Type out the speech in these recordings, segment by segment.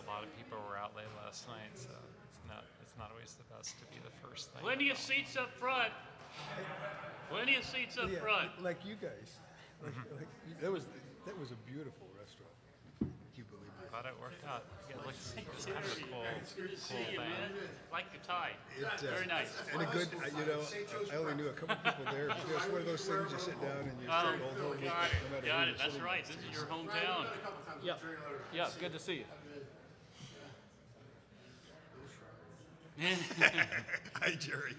lot of people were out late last night, so it's not always the best to be the first thing. Plenty of seats up front. Plenty of seats up front. Like you guys. That was a beautiful restaurant. Can you believe it? Glad it worked out. Yeah, it looks kind of a cool, It's good to see cool you, thing. man. Like your tie. Very nice. And a good, I only knew a couple people there. But it's one of those things you sit down and you start old home. Got it. That's right. This is your hometown. Yeah, good to see you. Hi, Jerry.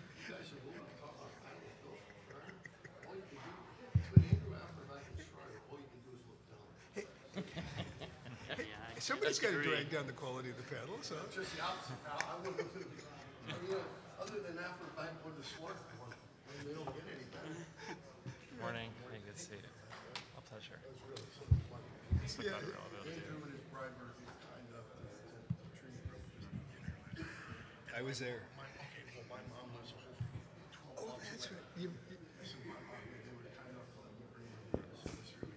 Somebody's got to drag down the quality of the panel, so. Just the opposite. I wouldn't do it. Other than that, for back with the smart one, they don't get any better. Morning. Hey, good to see you. A pleasure. Just look out relevant too. Andrew and his bride were kind enough to treat me real. I was there. My mom was a Oh, whole that's right. they were kind enough to let me bring them to this really.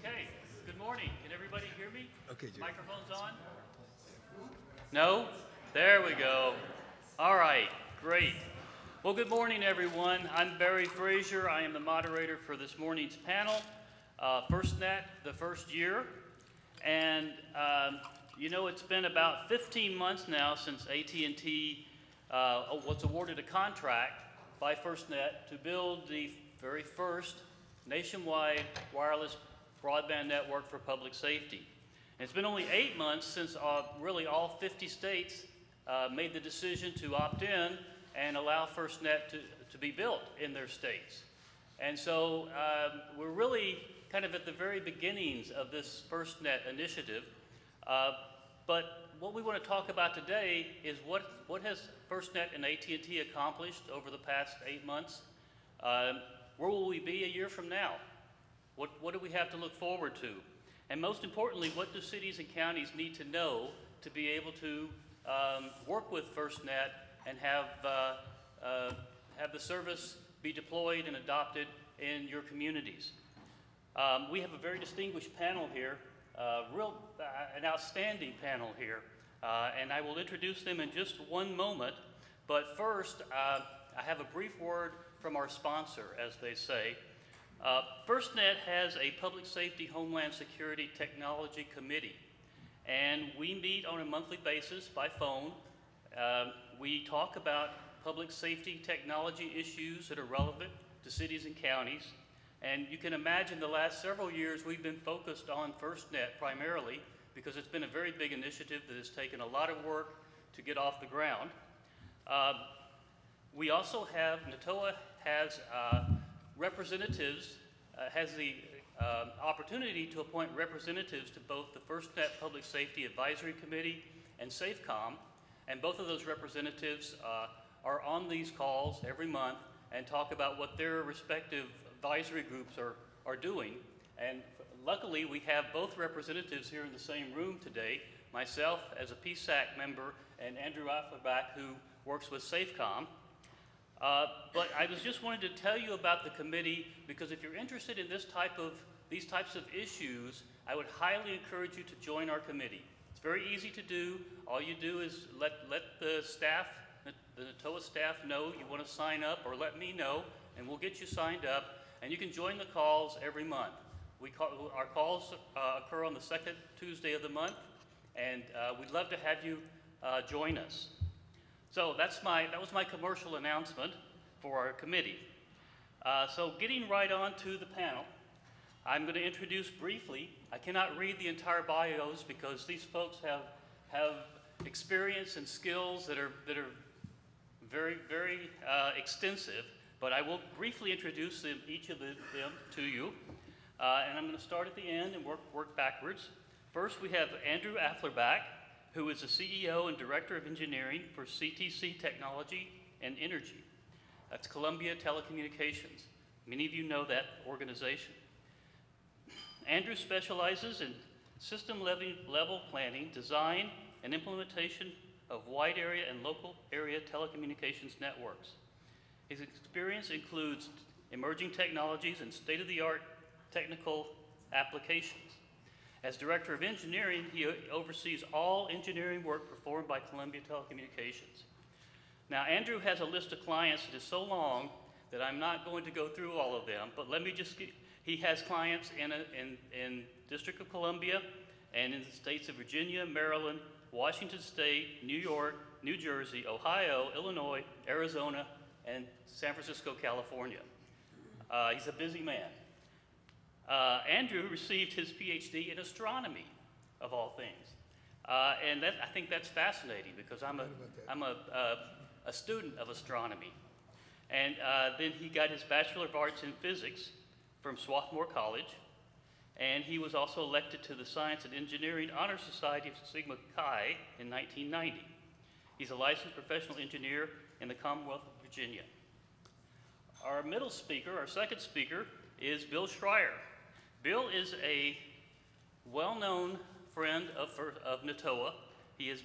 Okay. Good morning. Can everybody hear me? Okay, Jerry. Microphone's on? No? There we go. All right. Great. Well, good morning, everyone. I'm Barry Frazier. I am the moderator for this morning's panel, FirstNet, the first year. And, it's been about 15 months now since AT&T was awarded a contract by FirstNet to build the very first nationwide wireless broadband network for public safety. And it's been only 8 months since really all 50 states made the decision to opt in and allow FirstNet to be built in their states. And so we're really kind of at the very beginnings of this FirstNet initiative. But what we want to talk about today is what has FirstNet and AT&T accomplished over the past 8 months? Where will we be a year from now? What do we have to look forward to? And most importantly, what do cities and counties need to know to be able to work with FirstNet and have the service be deployed and adopted in your communities? We have a very distinguished panel here, an outstanding panel here, and I will introduce them in just one moment. But first, I have a brief word from our sponsor, as they say. FirstNet has a Public Safety Homeland Security Technology Committee, and we meet on a monthly basis by phone. We talk about public safety technology issues that are relevant to cities and counties, and you can imagine the last several years we've been focused on FirstNet primarily because it's been a very big initiative that has taken a lot of work to get off the ground. We also have, NATOA has representatives, has the opportunity to appoint representatives to both the FirstNet Public Safety Advisory Committee and SAFECOM, and both of those representatives are on these calls every month and talk about what their respective advisory groups are doing. And luckily, we have both representatives here in the same room today, myself as a PSAC member and Andrew Afflerbach, who works with SAFECOM. But I just wanted to tell you about the committee because if you're interested in these types of issues, I would highly encourage you to join our committee. It's very easy to do. All you do is let the staff, the NATOA staff know you want to sign up, or let me know, and we'll get you signed up. And you can join the calls every month. Our calls occur on the second Tuesday of the month, and we'd love to have you join us. So that was my commercial announcement for our committee. So getting right on to the panel, I'm going to introduce briefly. I cannot read the entire bios because these folks have experience and skills that are very, very extensive. But I will briefly introduce each of them to you. And I'm going to start at the end and work backwards. First, we have Andrew Afflerbach, who is the CEO and Director of Engineering for CTC Technology and Energy. That's Columbia Telecommunications. Many of you know that organization. Andrew specializes in system level planning, design, and implementation of wide area and local area telecommunications networks. His experience includes emerging technologies and state-of-the-art technical applications. As Director of Engineering, he oversees all engineering work performed by Columbia Telecommunications. Now, Andrew has a list of clients that is so long that I'm not going to go through all of them, but let me just he has clients in District of Columbia and in the states of Virginia, Maryland, Washington State, New York, New Jersey, Ohio, Illinois, Arizona, and San Francisco, California. He's a busy man. Andrew received his PhD in astronomy, of all things. And I think that's fascinating because I'm a student of astronomy. And then he got his Bachelor of Arts in Physics from Swarthmore College. And he was also elected to the Science and Engineering Honor Society of Sigma Chi in 1990. He's a licensed professional engineer in the Commonwealth of Virginia. Our middle speaker, our second speaker, is Bill Schreier. Bill is a well-known friend of NATOA. He has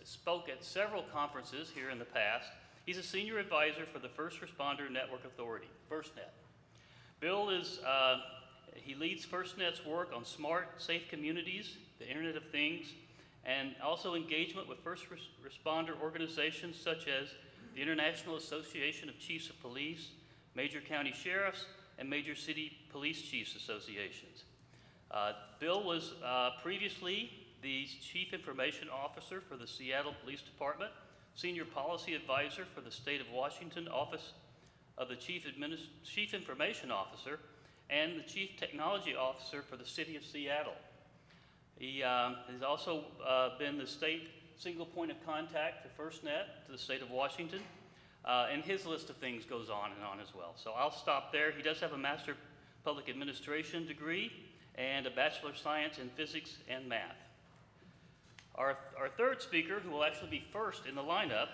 spoke at several conferences here in the past. He's a senior advisor for the First Responder Network Authority, FirstNet. Bill he leads FirstNet's work on smart, safe communities, the Internet of Things, and also engagement with first responder organizations such as the International Association of Chiefs of Police, major county sheriffs, and major city police chiefs associations. Bill was previously the Chief Information Officer for the Seattle Police Department, Senior Policy Advisor for the State of Washington Office of the Chief Information Officer, and the Chief Technology Officer for the City of Seattle. He has also been the state single point of contact for FirstNet to the state of Washington, and his list of things goes on and on as well. So I'll stop there. He does have a Master Public Administration degree and a Bachelor of Science in Physics and Math. Our third speaker, who will actually be first in the lineup,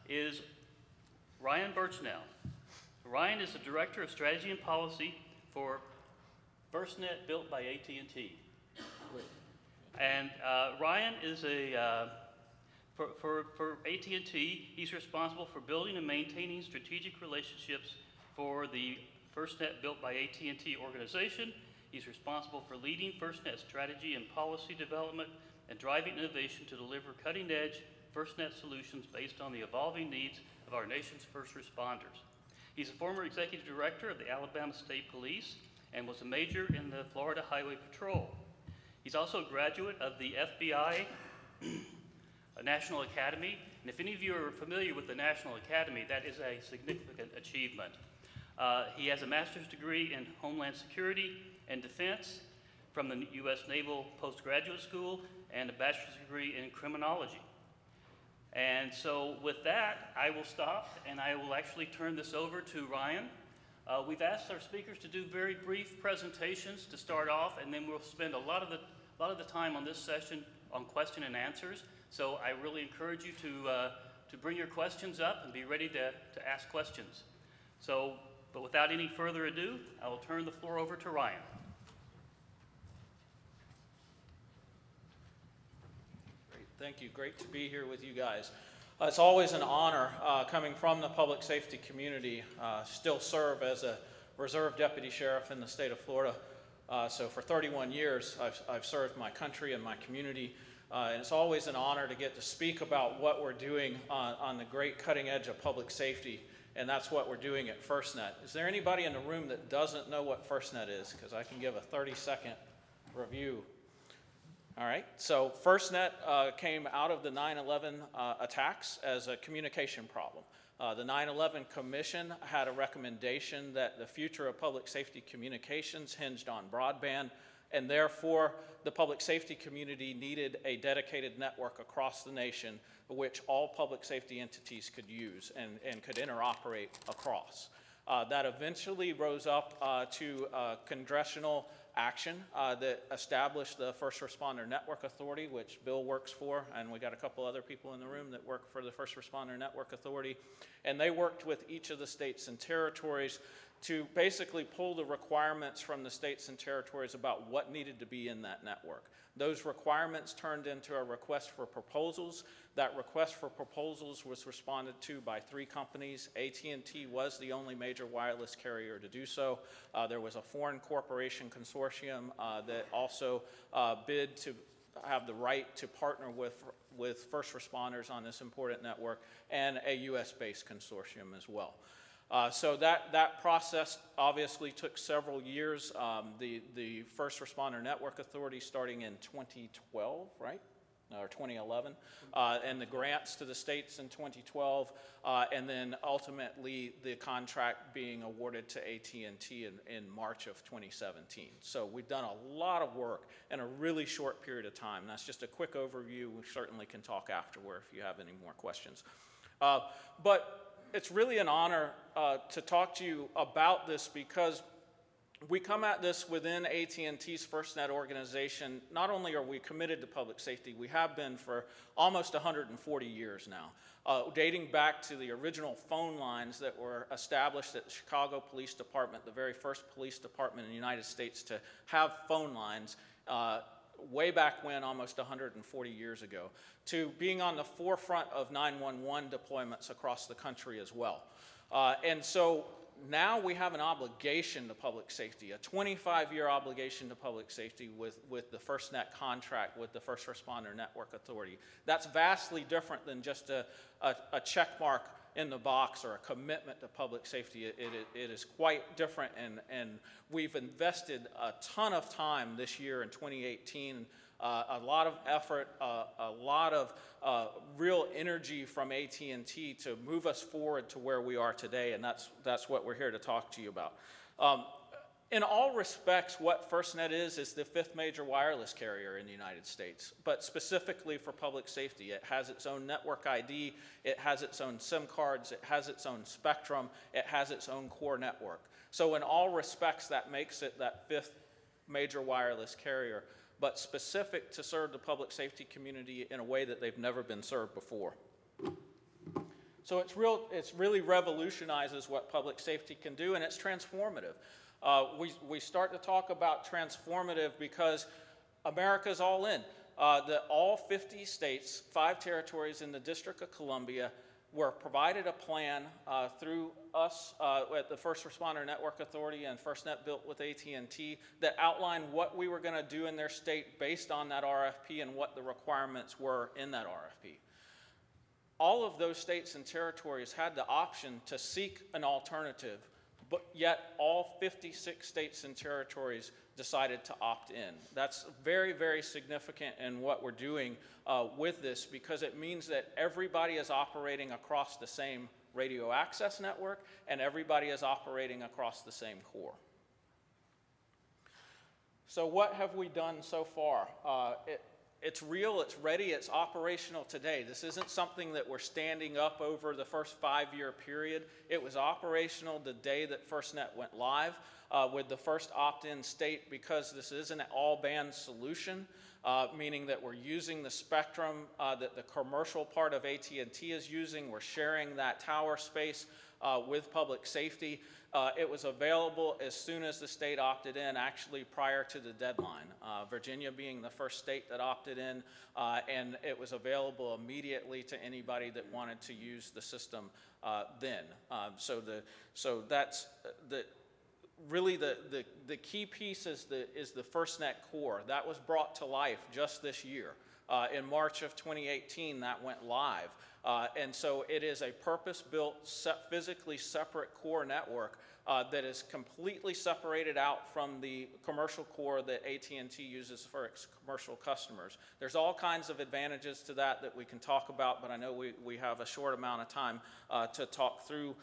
is Ryan Birchnell. Ryan is the Director of Strategy and Policy for FirstNet built by AT&T. And Ryan is for AT&T, he's responsible for building and maintaining strategic relationships for the FirstNet built by AT&T organization. He's responsible for leading FirstNet strategy and policy development and driving innovation to deliver cutting-edge FirstNet solutions based on the evolving needs of our nation's first responders. He's a former executive director of the Alabama State Police and was a major in the Florida Highway Patrol. He's also a graduate of the FBI National Academy, and if any of you are familiar with the National Academy, that is a significant achievement. He has a master's degree in Homeland Security and Defense from the U.S. Naval Postgraduate School and a bachelor's degree in criminology. And so with that, I will stop and I will actually turn this over to Ryan. We've asked our speakers to do very brief presentations to start off, and then we'll spend a lot of the time on this session on question and answers. So I really encourage you to bring your questions up and be ready to ask questions. So, but without any further ado, I will turn the floor over to Ryan. Great, thank you. Great to be here with you guys. It's always an honor coming from the public safety community, still serve as a reserve deputy sheriff in the state of Florida. So for 31 years, I've served my country and my community. And it's always an honor to get to speak about what we're doing on the great cutting edge of public safety, and that's what we're doing at FirstNet. Is there anybody in the room that doesn't know what FirstNet is? Because I can give a 30-second review. All right, so FirstNet came out of the 9/11 attacks as a communication problem. The 9/11 Commission had a recommendation that the future of public safety communications hinged on broadband, and therefore the public safety community needed a dedicated network across the nation which all public safety entities could use and could interoperate across. That eventually rose up to congressional action that established the First Responder Network Authority, which Bill works for, and we got a couple other people in the room that work for the First Responder Network Authority. And they worked with each of the states and territories to basically pull the requirements from the states and territories about what needed to be in that network. Those requirements turned into a request for proposals. That request for proposals was responded to by 3 companies. AT&T was the only major wireless carrier to do so. There was a foreign corporation consortium that also bid to have the right to partner with first responders on this important network, and a US-based consortium as well. So that process obviously took several years. The First Responder Network Authority starting in 2012, right? Or 2011, and the grants to the states in 2012, and then ultimately the contract being awarded to AT&T in March of 2017. So we've done a lot of work in a really short period of time. That's just a quick overview. We certainly can talk afterward if you have any more questions. But it's really an honor to talk to you about this, because we come at this within AT&T's FirstNet organization. Not only are we committed to public safety, we have been for almost 140 years now, dating back to the original phone lines that were established at the Chicago Police Department, the very first police department in the United States to have phone lines, way back when, almost 140 years ago, to being on the forefront of 911 deployments across the country as well. And so now we have an obligation to public safety, a 25-year obligation to public safety with the FirstNet contract with the First Responder Network Authority. That's vastly different than just a check mark in the box or a commitment to public safety. It is quite different, and we've invested a ton of time this year in 2018, a lot of effort, a lot of real energy from AT&T to move us forward to where we are today, and that's what we're here to talk to you about. In all respects, what FirstNet is the 5th major wireless carrier in the United States, but specifically for public safety. It has its own network ID, it has its own SIM cards, it has its own spectrum, it has its own core network. So in all respects, that makes it that 5th major wireless carrier, but specific to serve the public safety community in a way that they've never been served before. So it's really revolutionizes what public safety can do, and it's transformative. We start to talk about transformative because America's all in. All 50 states, 5 territories in the District of Columbia were provided a plan through us at the First Responder Network Authority and FirstNet built with AT&T that outlined what we were going to do in their state based on that RFP and what the requirements were in that RFP. All of those states and territories had the option to seek an alternative, but yet all 56 states and territories decided to opt in. That's very, very significant in what we're doing with this, because it means that everybody is operating across the same radio access network and everybody is operating across the same core. So what have we done so far? It's real, it's ready, it's operational today. This isn't something that we're standing up over the first 5-year period. It was operational the day that FirstNet went live with the first opt-in state, because this is an all-band solution, meaning that we're using the spectrum that the commercial part of AT&T is using. We're sharing that tower space with public safety. It was available as soon as the state opted in, actually prior to the deadline. Virginia being the first state that opted in, and it was available immediately to anybody that wanted to use the system then. So that's really the key piece is the FirstNet core. That was brought to life just this year. In March of 2018, that went live. And so it is a purpose-built, physically separate core network that is completely separated out from the commercial core that AT&T uses for its commercial customers. There's all kinds of advantages to that we can talk about, but I know we have a short amount of time to talk through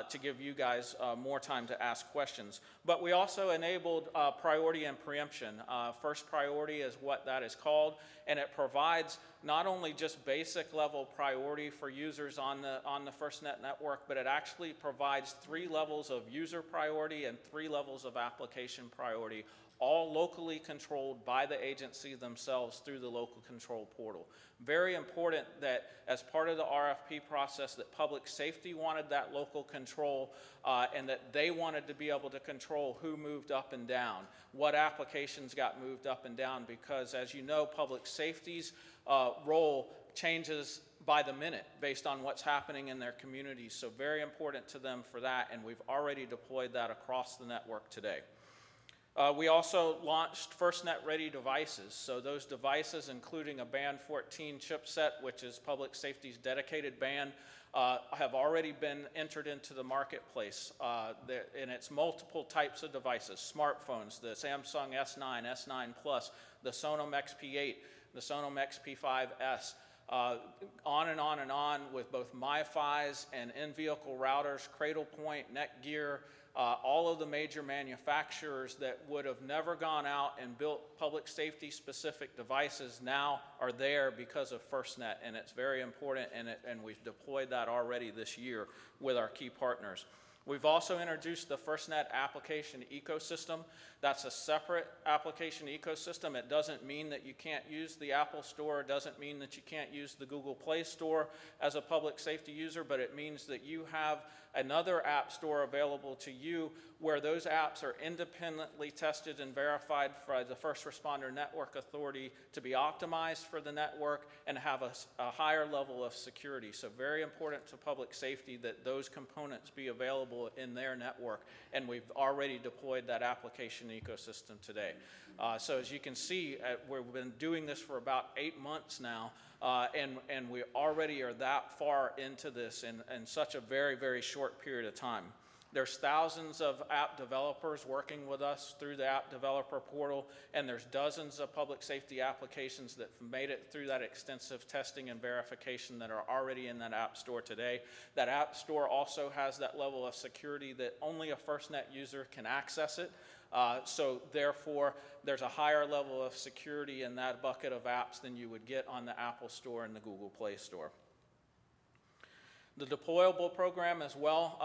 to give you guys more time to ask questions. But we also enabled priority and preemption. First priority is what that is called, and it provides not only just basic level priority for users on the FirstNet network, but it actually provides 3 levels of user priority and 3 levels of application priority, all locally controlled by the agency themselves through the local control portal. Very important that as part of the RFP process that public safety wanted that local control and that they wanted to be able to control who moved up and down, what applications got moved up and down, because as you know, public safety's role changes by the minute based on what's happening in their communities. So very important to them for that, and we've already deployed that across the network today. We also launched FirstNet ready devices. So those devices, including a Band 14 chipset, which is public safety's dedicated band, have already been entered into the marketplace. And it's multiple types of devices: smartphones, the Samsung S9, S9 Plus, the Sonom XP8, the Sonom XP5S, on and on and on, with both MiFis and in-vehicle routers, Cradlepoint, Netgear, all of the major manufacturers that would have never gone out and built public safety specific devices now are there because of FirstNet, and it's very important, and we've deployed that already this year with our key partners. We've also introduced the FirstNet application ecosystem. That's a separate application ecosystem. It doesn't mean that you can't use the Apple Store. It doesn't mean that you can't use the Google Play Store as a public safety user, but it means that you have another app store available to you where those apps are independently tested and verified by the First Responder Network Authority to be optimized for the network and have a higher level of security. So very important to public safety that those components be available in their network, and we've already deployed that application ecosystem today. So as you can see, we've been doing this for about 8 months now, and we already are that far into this in such a very, very short period of time. There's thousands of app developers working with us through the app developer portal, and there's dozens of public safety applications that have made it through that extensive testing and verification that are already in that app store today. That app store also has that level of security that only a FirstNet user can access it. So therefore, there's a higher level of security in that bucket of apps than you would get on the Apple Store and the Google Play Store. The deployable program as well,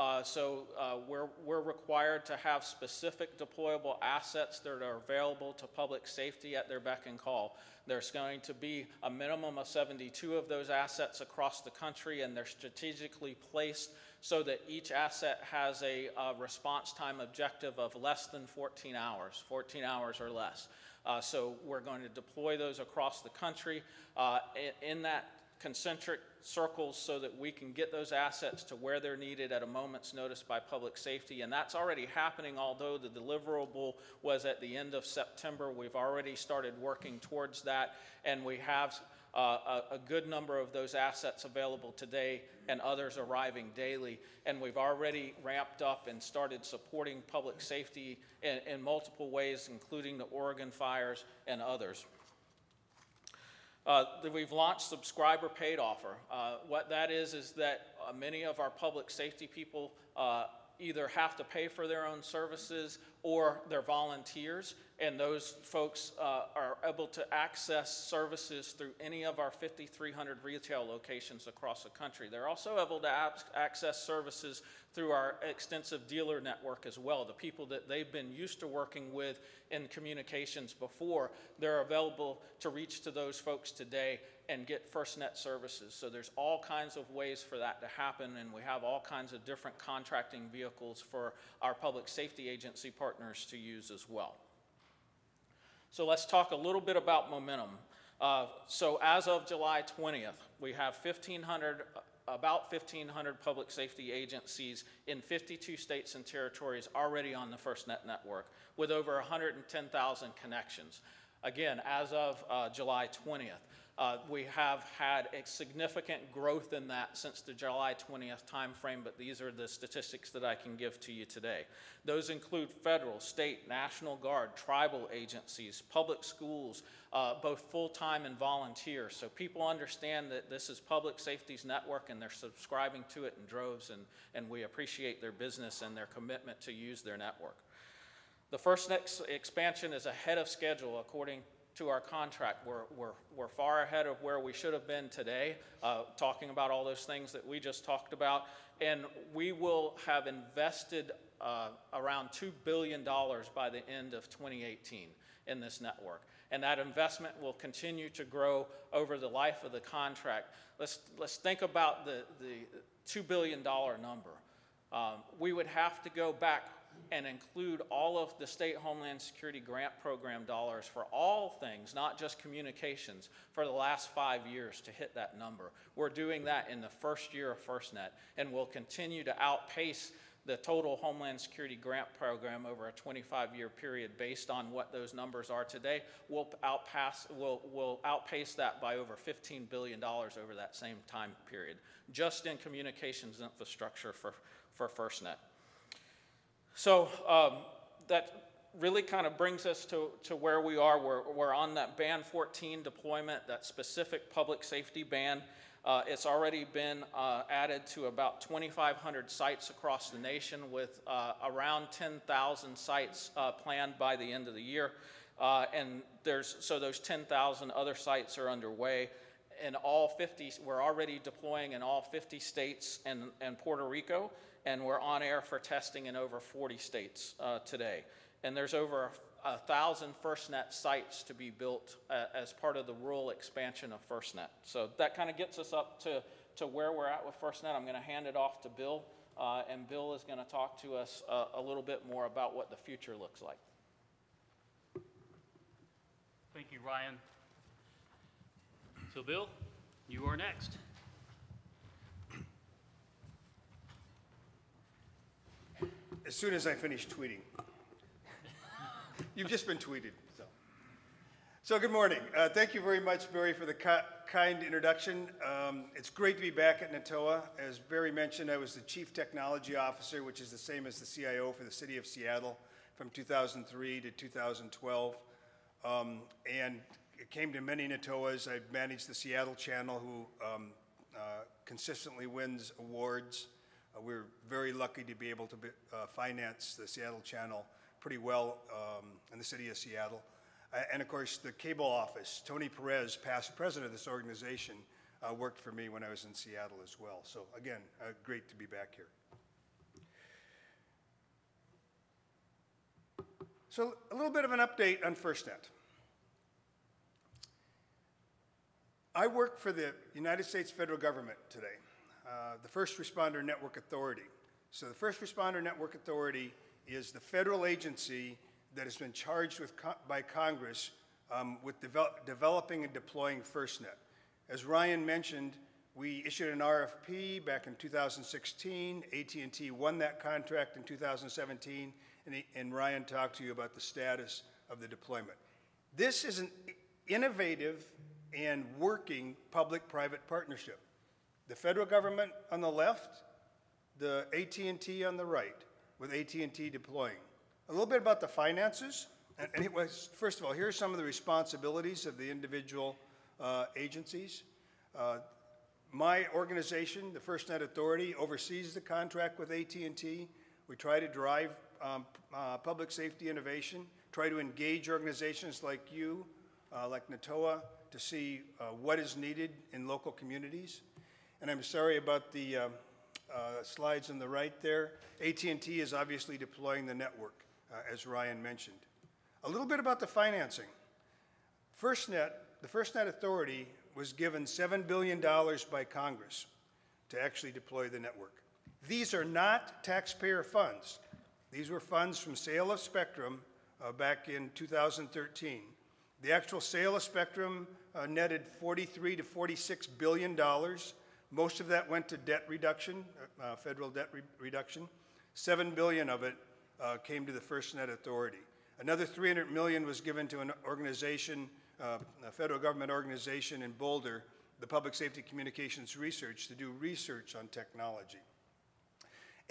we're required to have specific deployable assets that are available to public safety at their beck and call. There's going to be a minimum of 72 of those assets across the country, and they're strategically placed so that each asset has a response time objective of less than 14 hours or less. So we're going to deploy those across the country in that concentric circles so that we can get those assets to where they're needed at a moment's notice by public safety. And that's already happening, although the deliverable was at the end of September. We've already started working towards that, and we have a good number of those assets available today and others arriving daily. And we've already ramped up and started supporting public safety in multiple ways, including the Oregon fires and others. We've launched subscriber paid offer. What that is that many of our public safety people either have to pay for their own services or they're volunteers, and those folks are able to access services through any of our 5,300 retail locations across the country. They're also able to access services through our extensive dealer network as well. The people that they've been used to working with in communications before, they're available to reach to those folks today and get FirstNet services. So there's all kinds of ways for that to happen, and we have all kinds of different contracting vehicles for our public safety agency partners to use as well. So let's talk a little bit about momentum. So as of July 20th, we have about 1,500 public safety agencies in 52 states and territories already on the FirstNet network, with over 110,000 connections. Again, as of July 20th. We have had a significant growth in that since the July 20th timeframe, but these are the statistics that I can give to you today. Those include federal, state, National Guard, tribal agencies, public schools, both full-time and volunteer. So people understand that this is public safety's network and they're subscribing to it in droves, and we appreciate their business and their commitment to use their network. The FirstNet expansion is ahead of schedule according to our contract. We're far ahead of where we should have been today, talking about all those things that we just talked about. And we will have invested around $2 billion by the end of 2018 in this network. And that investment will continue to grow over the life of the contract. Let's think about the $2 billion number. We would have to go back and include all of the State Homeland Security Grant Program dollars for all things, not just communications, for the last 5 years to hit that number. We're doing that in the first year of FirstNet, and we'll continue to outpace the total Homeland Security Grant Program over a 25-year period based on what those numbers are today. We'll outpace that by over $15 billion over that same time period, just in communications infrastructure for FirstNet. So that really kind of brings us to where we are. We're on that Band 14 deployment, that specific public safety band. It's already been added to about 2,500 sites across the nation, with around 10,000 sites planned by the end of the year. And so those 10,000 other sites are underway. In all 50, we're already deploying in all 50 states and Puerto Rico, and we're on air for testing in over 40 states today. And there's over 1,000 FirstNet sites to be built as part of the rural expansion of FirstNet. So that kind of gets us up to where we're at with FirstNet. I'm going to hand it off to Bill, and Bill is going to talk to us a little bit more about what the future looks like. Thank you, Ryan. So, Bill, you are next. As soon as I finish tweeting. You've just been tweeted. So good morning. Thank you very much, Barry, for the kind introduction. It's great to be back at NATOA. As Barry mentioned, I was the Chief Technology Officer, which is the same as the CIO for the City of Seattle from 2003 to 2012. And it came to many NATOAs. I managed the Seattle channel, who consistently wins awards. We're very lucky to be able to finance the Seattle channel pretty well in the city of Seattle. And of course, the cable office, Tony Perez, past president of this organization, worked for me when I was in Seattle as well. So again, great to be back here. So a little bit of an update on FirstNet. I work for the United States federal government today, the First Responder Network Authority. So the First Responder Network Authority is the federal agency that has been charged by Congress with developing and deploying FirstNet. As Ryan mentioned, we issued an RFP back in 2016. AT&T won that contract in 2017, and Ryan talked to you about the status of the deployment. This is an innovative and working public-private partnership. The federal government on the left, the AT&T on the right, with AT&T deploying. A little bit about the finances. And it was, first of all, here are some of the responsibilities of the individual agencies. My organization, the FirstNet Authority, oversees the contract with AT&T. We try to drive public safety innovation, try to engage organizations like you, like NATOA, to see what is needed in local communities. And I'm sorry about the slides on the right there. AT&T is obviously deploying the network, as Ryan mentioned. A little bit about the financing. FirstNet, the FirstNet Authority, was given $7 billion by Congress to actually deploy the network. These are not taxpayer funds. These were funds from sale of spectrum back in 2013. The actual sale of spectrum netted $43 to $46 billion. Most of that went to debt reduction, federal debt reduction. $7 billion of it came to the FirstNet Authority. Another $300 million was given to an organization, a federal government organization in Boulder, the Public Safety Communications Research, to do research on technology.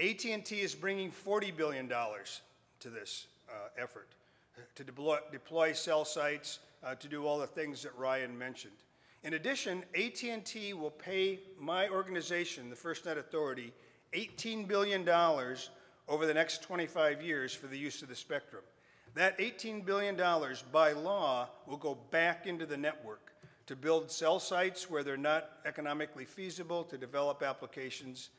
AT&T is bringing $40 billion to this effort, to deploy cell sites, to do all the things that Ryan mentioned. In addition, AT&T will pay my organization, the FirstNet Authority, $18 billion over the next 25 years for the use of the spectrum. That $18 billion by law will go back into the network to build cell sites where they're not economically feasible, to develop applications,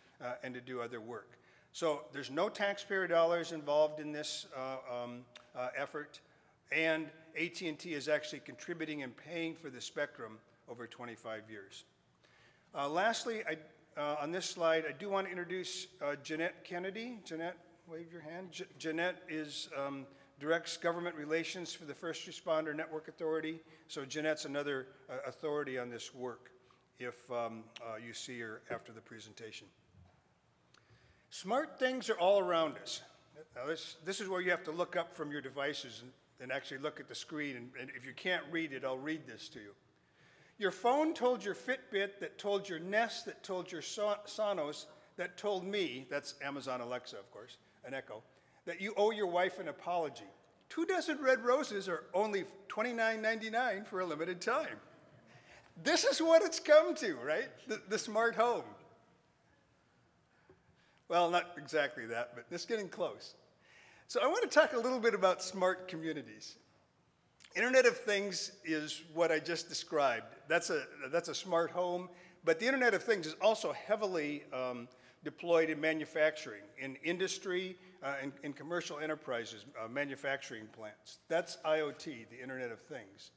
and to do other work. So there's no taxpayer dollars involved in this effort, and AT&T is actually contributing and paying for the spectrum over 25 years. Lastly, on this slide, I do want to introduce Jeanette Kennedy. Jeanette, wave your hand. Jeanette directs government relations for the First Responder Network Authority. So Jeanette's another authority on this work if you see her after the presentation. Smart things are all around us. Now this is where you have to look up from your devices and actually look at the screen. And if you can't read it, I'll read this to you. Your phone told your Fitbit, that told your Nest, that told your Sonos, that told me, that's Amazon Alexa, of course, an Echo, that you owe your wife an apology. 2 dozen red roses are only $29.99 for a limited time. This is what it's come to, right? The smart home. Well, not exactly that, but it's getting close. So I want to talk a little bit about smart communities. Internet of Things is what I just described. That's a smart home, but the Internet of Things is also heavily deployed in manufacturing, in industry, in commercial enterprises, manufacturing plants. That's IoT, the Internet of Things.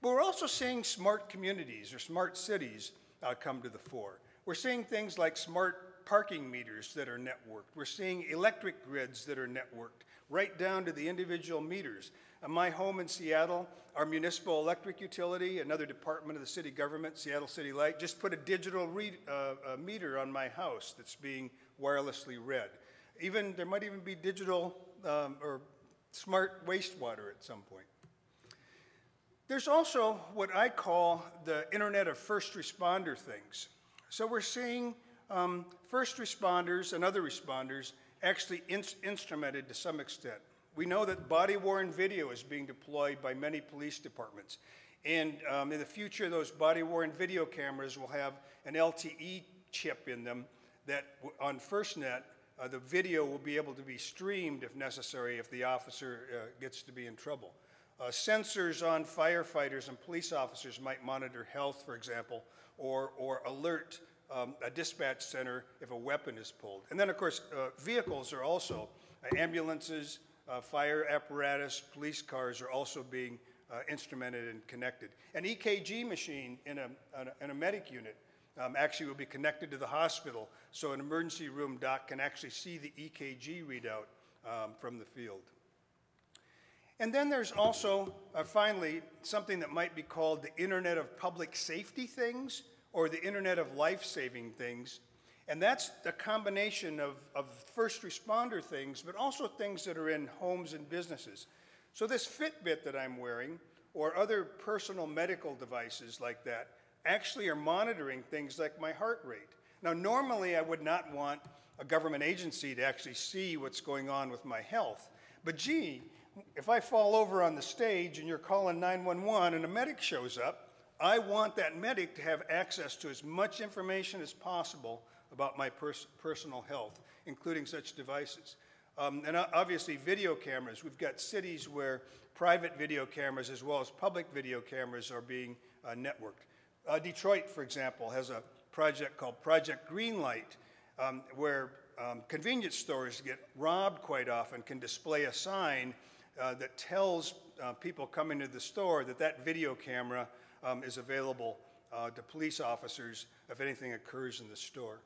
But we're also seeing smart communities or smart cities come to the fore. We're seeing things like smart parking meters that are networked. We're seeing electric grids that are networked, right down to the individual meters. My home in Seattle, our municipal electric utility, another department of the city government, Seattle City Light, just put a digital meter on my house that's being wirelessly read. There might even be digital or smart wastewater at some point. There's also what I call the Internet of First Responder Things. So we're seeing first responders and other responders actually instrumented to some extent. We know that body-worn video is being deployed by many police departments. And in the future, those body-worn video cameras will have an LTE chip in them that on FirstNet, the video will be able to be streamed if necessary if the officer gets to be in trouble. Sensors on firefighters and police officers might monitor health, for example, or alert a dispatch center if a weapon is pulled. And then, of course, vehicles are also, ambulances, fire apparatus, police cars are also being instrumented and connected. An EKG machine in a medic unit actually will be connected to the hospital, so an emergency room doc can actually see the EKG readout from the field. And then there's also, finally, something that might be called the Internet of Public Safety Things or the Internet of Life-Saving Things. And that's the combination of first responder things, but also things that are in homes and businesses. So this Fitbit that I'm wearing, or other personal medical devices like that, actually are monitoring things like my heart rate. Now, normally I would not want a government agency to actually see what's going on with my health. But gee, if I fall over on the stage and you're calling 911 and a medic shows up, I want that medic to have access to as much information as possible about my personal health, including such devices. And obviously video cameras. We've got cities where private video cameras as well as public video cameras are being networked. Detroit, for example, has a project called Project Greenlight, where convenience stores get robbed quite often, can display a sign that tells people coming to the store that that video camera is available to police officers if anything occurs in the store.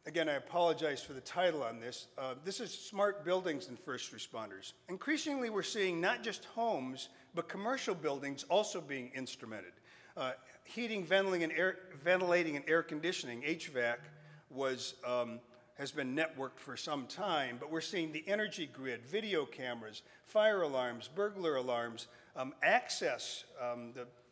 Again, I apologize for the title on this. This is Smart Buildings and First Responders. Increasingly, we're seeing not just homes, but commercial buildings also being instrumented. Heating, ventilating, and air conditioning, HVAC, has been networked for some time, but we're seeing the energy grid, video cameras, fire alarms, burglar alarms, access,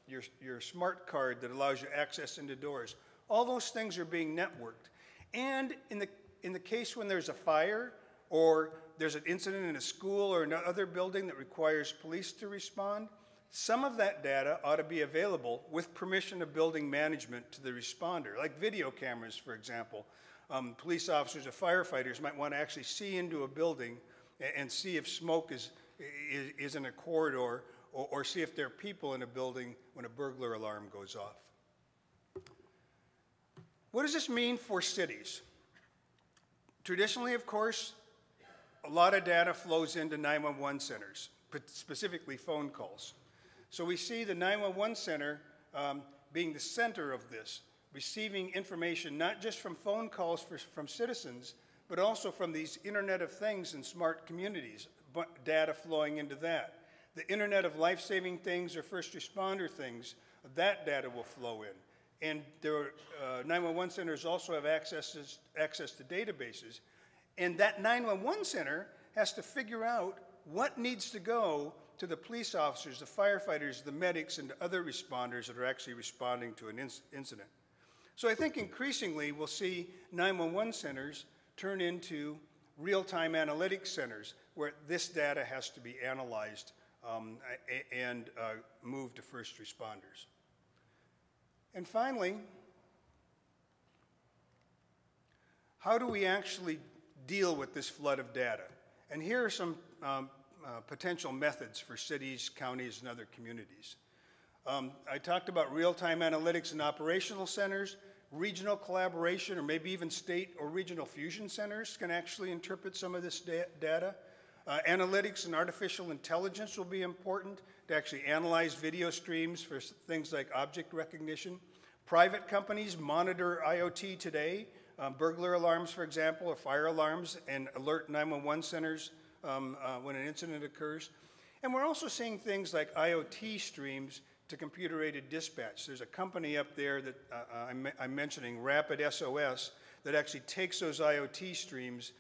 your smart card that allows you access into doors. All those things are being networked. And in the case when there's a fire or there's an incident in a school or another building that requires police to respond, some of that data ought to be available with permission of building management to the responder, like video cameras, for example, police officers or firefighters might want to actually see into a building and see if smoke is in a corridor, or see if there are people in a building when a burglar alarm goes off. What does this mean for cities? Traditionally, of course, a lot of data flows into 911 centers, specifically phone calls. So we see the 911 center being the center of this, receiving information not just from phone calls from citizens, but also from these Internet of Things and smart communities, data flowing into that. The Internet of life-saving things or first responder things, that data will flow in. And there 911 centers also have access to databases. And that 911 center has to figure out what needs to go to the police officers, the firefighters, the medics, and the other responders that are actually responding to an incident. So I think increasingly we'll see 911 centers turn into real-time analytics centers where this data has to be analyzed and moved to first responders. And finally, how do we actually deal with this flood of data? And here are some potential methods for cities, counties, and other communities. I talked about real-time analytics and operational centers. Regional collaboration, or maybe even state or regional fusion centers can actually interpret some of this data. Analytics and artificial intelligence will be important to actually analyze video streams for things like object recognition. Private companies monitor IoT today, burglar alarms, for example, or fire alarms, and alert 911 centers when an incident occurs. And we're also seeing things like IoT streams to computer-aided dispatch. There's a company up there that I'm mentioning, Rapid SOS, that actually takes those IoT streams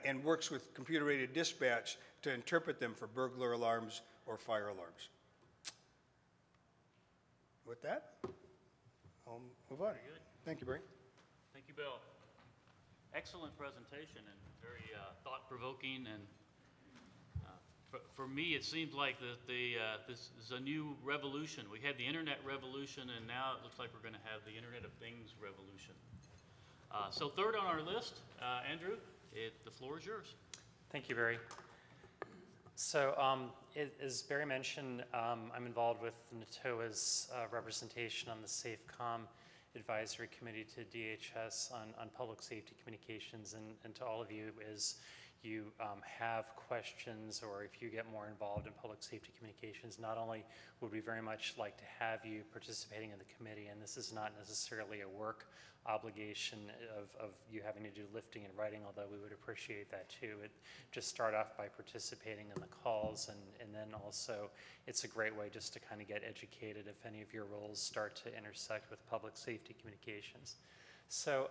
and works with computer-aided dispatch to interpret them for burglar alarms or fire alarms. With that, I'll move on. Very good. Thank you, Barry. Thank you, Bill. Excellent presentation and very thought-provoking. And for me, it seems like this is a new revolution. We had the internet revolution, and now it looks like we're going to have the Internet of Things revolution. So third on our list, Andrew, the floor is yours. Thank you, Barry. So as Barry mentioned, I'm involved with NATOA's representation on the SAFECOM Advisory Committee to DHS on public safety communications, and to all of you, as you have questions or if you get more involved in public safety communications, not only would we very much like to have you participating in the committee, and this is not necessarily a work obligation of you having to do lifting and writing, although we would appreciate that too. Just start off by participating in the calls, and then also it's a great way just to kind of get educated if any of your roles start to intersect with public safety communications. So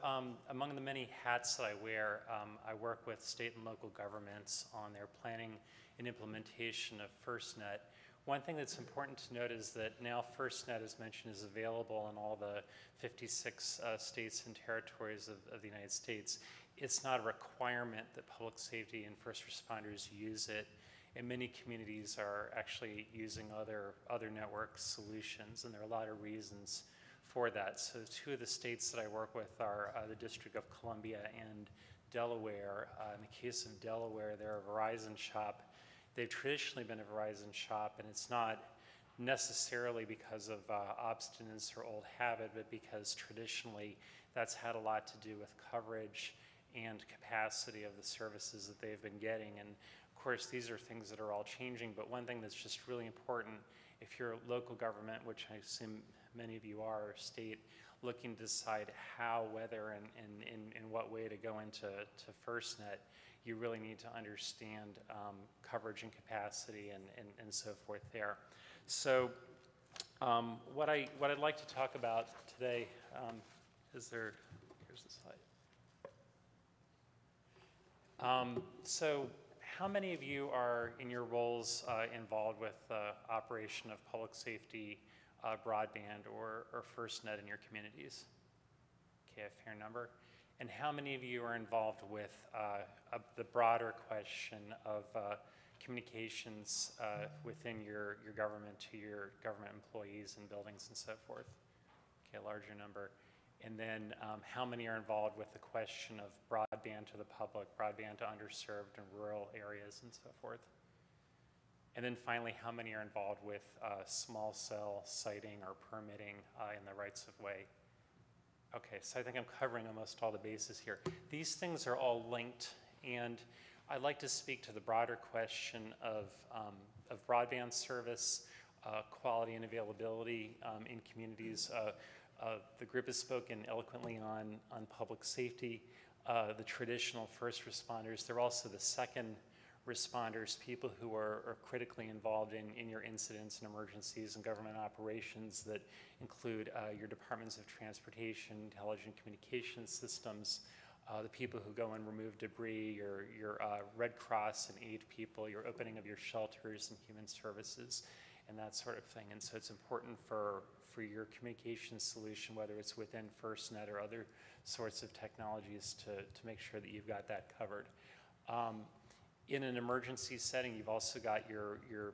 among the many hats that I wear, I work with state and local governments on their planning and implementation of FirstNet. One thing that's important to note is that now FirstNet, as mentioned, is available in all the 56 states and territories of the United States. It's not a requirement that public safety and first responders use it, and many communities are actually using other network solutions, and there are a lot of reasons for that. So two of the states that I work with are the District of Columbia and Delaware. In the case of Delaware, they're a Verizon shop. They've traditionally been a Verizon shop, and it's not necessarily because of obstinance or old habit, but because traditionally that's had a lot to do with coverage and capacity of the services that they've been getting. And of course, these are things that are all changing, but one thing that's just really important, if you're a local government, which I assume many of you are, or state, looking to decide how, whether, and in what way to go into FirstNet, you really need to understand coverage and capacity and so forth there. So what I'd like to talk about today here's the slide. So how many of you are in your roles involved with operation of public safety broadband or FirstNet in your communities? Okay, a fair number. And how many of you are involved with the broader question of communications within your government to your government employees and buildings and so forth? Okay, a larger number. And then how many are involved with the question of broadband to the public, broadband to underserved and rural areas and so forth. And then finally, how many are involved with small cell siting or permitting in the rights of way. Okay, so I think I'm covering almost all the bases here. These things are all linked, and I'd like to speak to the broader question of broadband service, quality and availability in communities. The group has spoken eloquently on public safety, the traditional first responders. They're also the second responders, people who are critically involved in your incidents and emergencies and government operations that include your departments of transportation, intelligent communication systems, the people who go and remove debris, your Red Cross and aid people, your opening of your shelters and human services, and that sort of thing. And so it's important for your communication solution, whether it's within FirstNet or other sorts of technologies, to make sure that you've got that covered. In an emergency setting, you've also got your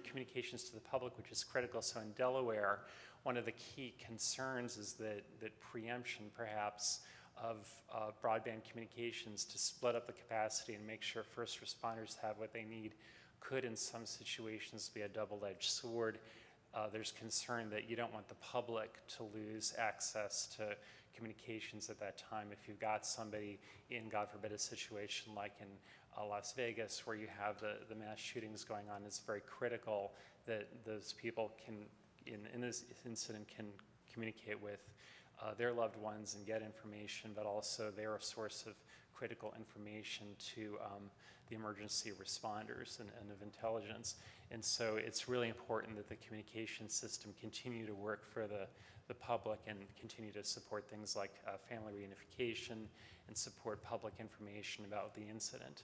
communications to the public, which is critical. So in Delaware, one of the key concerns is that preemption, perhaps, of broadband communications to split up the capacity and make sure first responders have what they need could, in some situations, be a double-edged sword. There's concern that you don't want the public to lose access to communications at that time. If you've got somebody in, God forbid, a situation like in Las Vegas where you have the mass shootings going on, it's very critical that those people can, in this incident, can communicate with their loved ones and get information, but also they're a source of critical information to the emergency responders and of intelligence. And so it's really important that the communication system continue to work for the public and continue to support things like family reunification and support public information about the incident.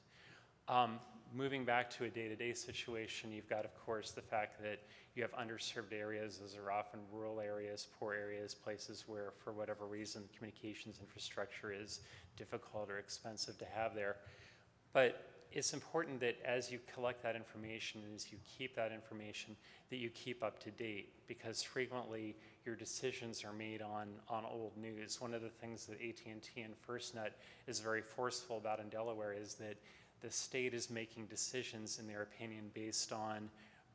Moving back to a day-to-day situation, you've got, of course, the fact that you have underserved areas. Those are often rural areas, poor areas, places where, for whatever reason, communications infrastructure is difficult or expensive to have there. But it's important that as you collect that information and as you keep that information, that you keep up to date, because frequently your decisions are made on old news. One of the things that AT&T and FirstNet is very forceful about in Delaware is that the state is making decisions, in their opinion, based on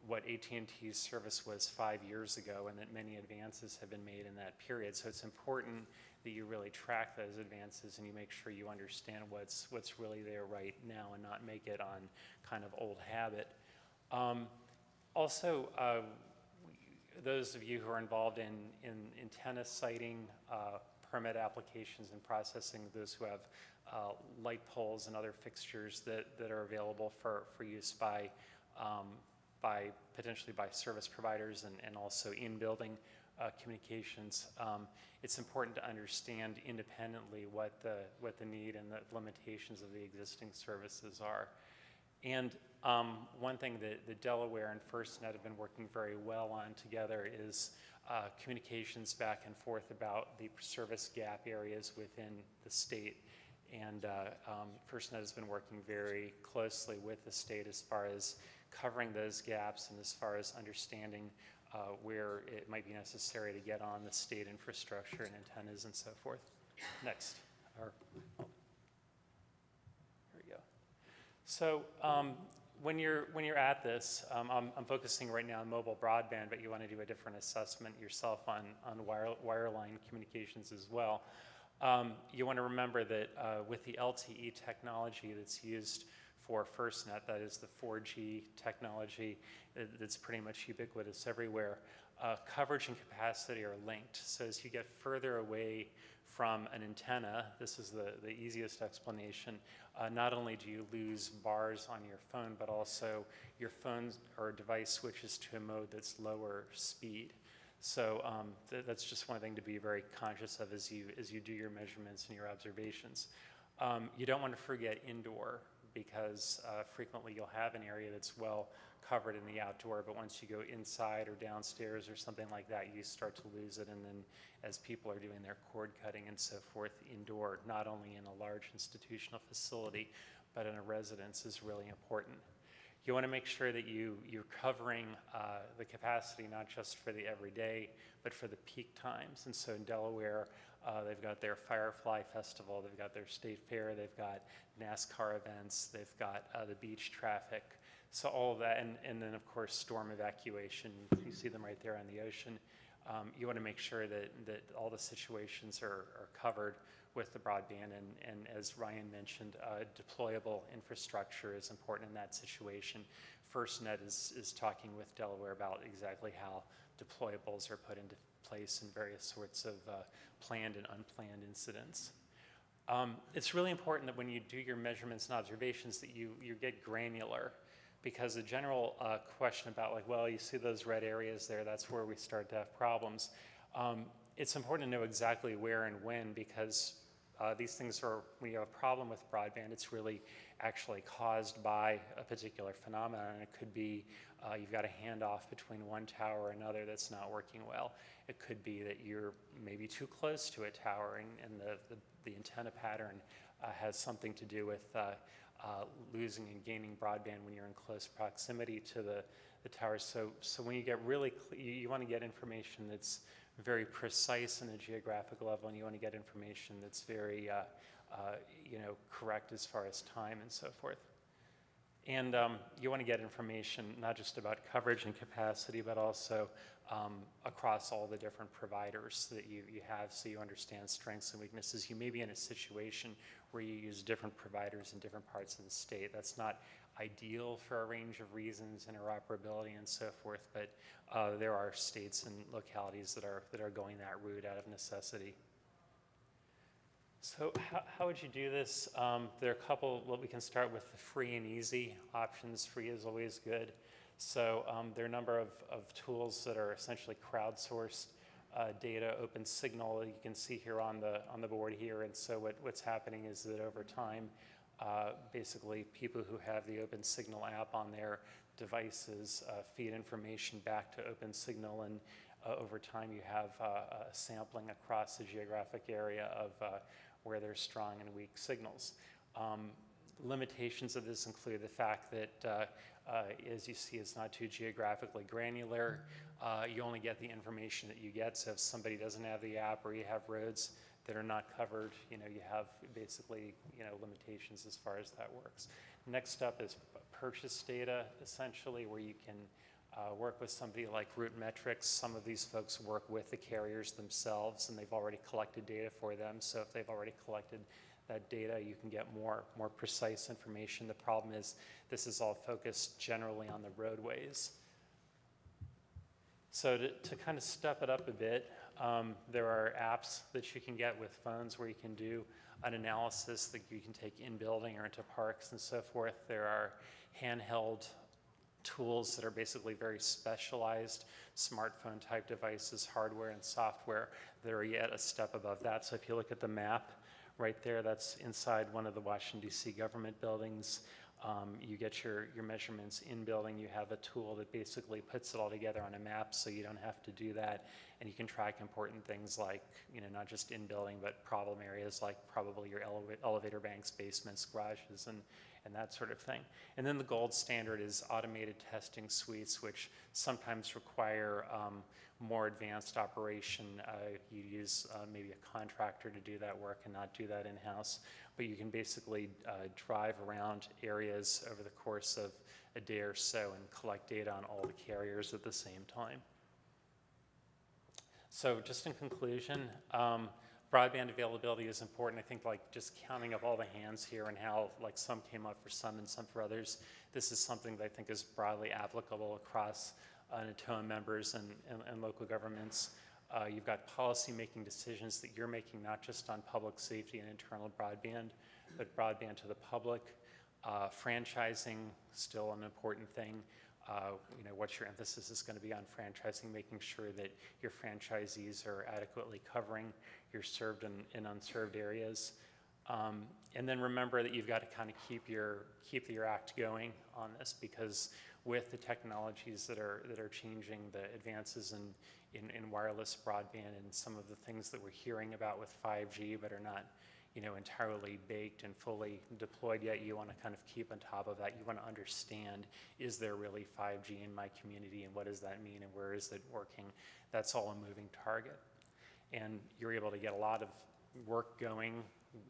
what AT&T's service was 5 years ago, and that many advances have been made in that period. So it's important that you really track those advances and you make sure you understand what's really there right now and not make it on kind of old habit. Also, those of you who are involved in antenna siting, permit applications and processing, those who have light poles and other fixtures that are available for use potentially by service providers and also in-building communications. It's important to understand independently what the need and the limitations of the existing services are. And one thing that the Delaware and FirstNet have been working very well on together is communications back and forth about the service gap areas within the state. And FirstNet has been working very closely with the state as far as covering those gaps and as far as understanding where it might be necessary to get on the state infrastructure and antennas and so forth. Next. There we go. So when you're at this, I'm focusing right now on mobile broadband, but you want to do a different assessment yourself on wireline communications as well. You want to remember that with the LTE technology that's used for FirstNet, that is the 4G technology that's pretty much ubiquitous everywhere, coverage and capacity are linked. So as you get further away from an antenna, this is the easiest explanation, not only do you lose bars on your phone, but also your phone or device switches to a mode that's lower speed. So that's just one thing to be very conscious of as you do your measurements and your observations. You don't want to forget indoor, because frequently you'll have an area that's well covered in the outdoor, but once you go inside or downstairs or something like that, you start to lose it. And then as people are doing their cord cutting and so forth indoor, not only in a large institutional facility, but in a residence, is really important. You want to make sure that you're covering the capacity not just for the everyday, but for the peak times. And so in Delaware, they've got their Firefly Festival, they've got their state fair, they've got NASCAR events, they've got the beach traffic. So all of that, and then of course storm evacuation. You see them right there on the ocean. You want to make sure that all the situations are covered with the broadband, and as Ryan mentioned, deployable infrastructure is important in that situation. FirstNet is talking with Delaware about exactly how deployables are put into place in various sorts of planned and unplanned incidents. It's really important that when you do your measurements and observations that you get granular, because the general question about like, well, you see those red areas there, that's where we start to have problems. It's important to know exactly where and when, because these things are, when you have a problem with broadband, it's really actually caused by a particular phenomenon. And it could be you've got a handoff between one tower or another that's not working well. It could be that you're maybe too close to a tower, and the antenna pattern has something to do with losing and gaining broadband when you're in close proximity to the towers. So when you get really, you want to get information that's very precise in a geographic level, and you want to get information that's very, correct as far as time and so forth. And you want to get information not just about coverage and capacity, but also across all the different providers that you have, so you understand strengths and weaknesses. You may be in a situation where you use different providers in different parts of the state. That's not ideal for a range of reasons, interoperability and so forth, but there are states and localities that are going that route out of necessity. So how would you do this? There are a couple, well, we can start with the free and easy options. Free is always good. So there are a number of tools that are essentially crowdsourced data, open signal, you can see here on the board here. And so what's happening is that over time, basically people who have the open signal app on their devices feed information back to open signal, and over time you have sampling across the geographic area of where there's strong and weak signals. Limitations of this include the fact that, as you see, it's not too geographically granular. You only get the information that you get, so if somebody doesn't have the app or you have roads that are not covered, you have basically, limitations as far as that works. Next up is purchase data, essentially, where you can work with somebody like Root Metrics. Some of these folks work with the carriers themselves, and they've already collected data for them. So if they've already collected that data, you can get more precise information. The problem is this is all focused generally on the roadways. So to kind of step it up a bit, there are apps that you can get with phones where you can do an analysis that you can take in building or into parks and so forth. There are handheld tools that are basically very specialized smartphone type devices, hardware and software, that are yet a step above that. So if you look at the map right there, that's inside one of the Washington, D.C. government buildings. You get your measurements in building. You have a tool that basically puts it all together on a map, so you don't have to do that. And you can track important things like, not just in building, but problem areas like probably your elevator banks, basements, garages, and that sort of thing. And then the gold standard is automated testing suites, which sometimes require more advanced operation. You use maybe a contractor to do that work and not do that in-house. But you can basically drive around areas over the course of a day or so and collect data on all the carriers at the same time. So just in conclusion, broadband availability is important. I think just counting up all the hands here and how some came up for some and some for others, this is something that I think is broadly applicable across NTOA members and local governments. You've got policy-making decisions that you're making, not just on public safety and internal broadband, but broadband to the public. Franchising, still an important thing. What your emphasis is going to be on franchising, making sure that your franchisees are adequately covering your served and unserved areas. And then remember that you've got to kind of keep your act going on this, because with the technologies that are changing, the advances in wireless broadband and some of the things that we're hearing about with 5G but are not entirely baked and fully deployed yet. You want to kind of keep on top of that. You want to understand, is there really 5G in my community, and what does that mean, and where is it working? That's all a moving target. And you're able to get a lot of work going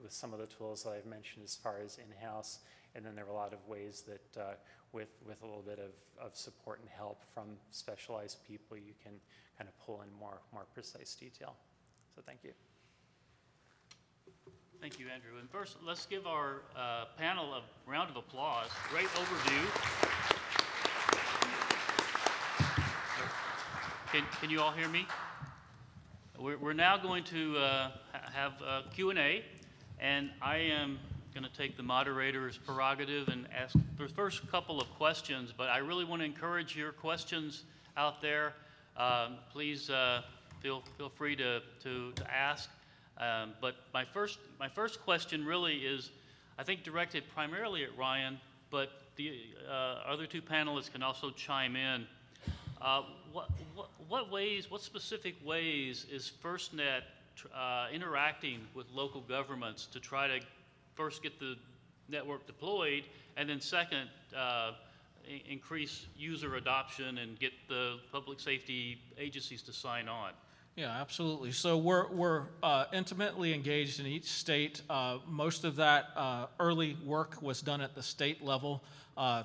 with some of the tools that I've mentioned as far as in-house, and then there are a lot of ways that with a little bit of support and help from specialized people, you can kind of pull in more precise detail. So thank you. Thank you, Andrew. And first, let's give our panel a round of applause. Great overview. Can you all hear me? We're now going to have Q&A, and I am going to take the moderator's prerogative and ask the first couple of questions, but I really want to encourage your questions out there. Please feel free to ask. But my first question really is, I think, directed primarily at Ryan, but the other two panelists can also chime in. What specific ways is FirstNet interacting with local governments to try to first get the network deployed, and then second, increase user adoption and get the public safety agencies to sign on? Yeah, absolutely. So we're intimately engaged in each state. Most of that early work was done at the state level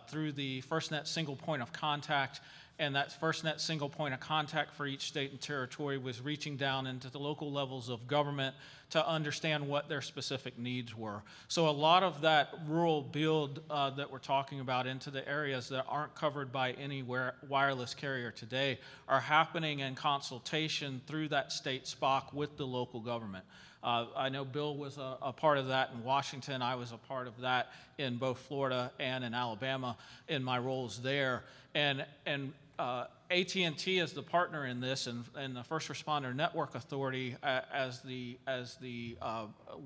through the FirstNet single point of contact, and that FirstNet single point of contact for each state and territory was reaching down into the local levels of government to understand what their specific needs were. So a lot of that rural build that we're talking about into the areas that aren't covered by any wireless carrier today are happening in consultation through that state SPOC with the local government. I know Bill was a part of that in Washington. I was a part of that in both Florida and in Alabama in my roles there. And AT&T is the partner in this, and the First Responder Network Authority as the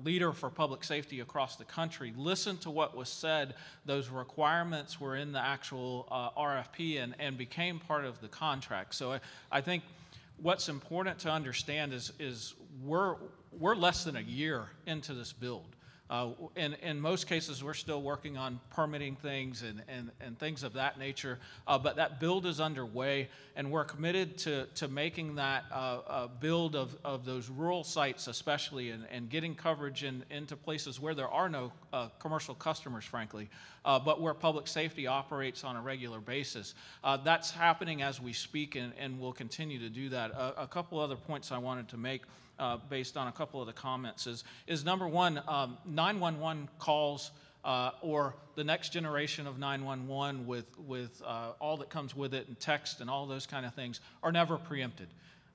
leader for public safety across the country listened to what was said. Those requirements were in the actual RFP and became part of the contract. So I think what's important to understand is we're less than a year into this build. In most cases, we're still working on permitting things and things of that nature, but that build is underway, and we're committed to making that build of those rural sites especially, and getting coverage into places where there are no commercial customers, frankly, but where public safety operates on a regular basis. That's happening as we speak, and we'll continue to do that. A couple other points I wanted to make based on a couple of the comments is number one, 911 calls or the next generation of 911 with all that comes with it and text and all those kind of things are never preempted.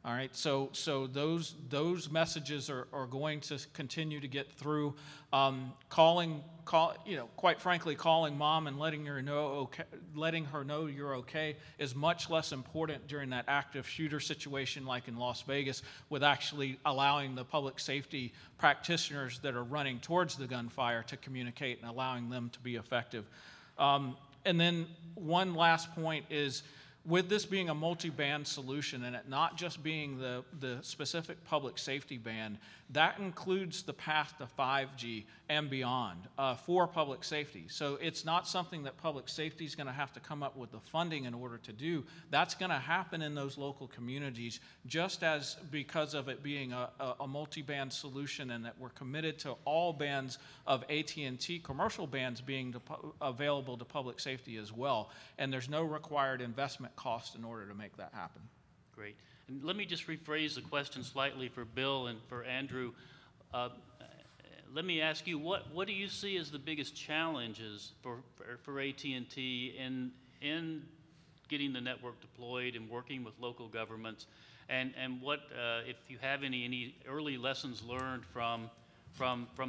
All right, so those messages are going to continue to get through. Quite frankly, calling mom and letting her know you're okay is much less important during that active shooter situation like in Las Vegas, with actually allowing the public safety practitioners that are running towards the gunfire to communicate and allowing them to be effective. And then one last point is, with this being a multi-band solution and it not just being the specific public safety band, that includes the path to 5G and beyond for public safety. So it's not something that public safety is going to have to come up with the funding in order to do. That's going to happen in those local communities, just as because of it being a multi-band solution, and that we're committed to all bands of AT&T commercial bands being available to public safety as well. And there's no required investment cost in order to make that happen. Great. And let me just rephrase the question slightly for Bill and for Andrew. Let me ask you, what do you see as the biggest challenges for AT&T in getting the network deployed and working with local governments? And what, if you have any early lessons learned from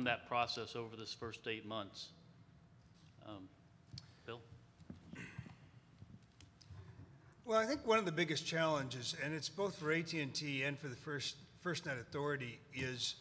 that process over this first 8 months? Bill? Well, I think one of the biggest challenges, and it's both for AT&T and for the FirstNet Authority, is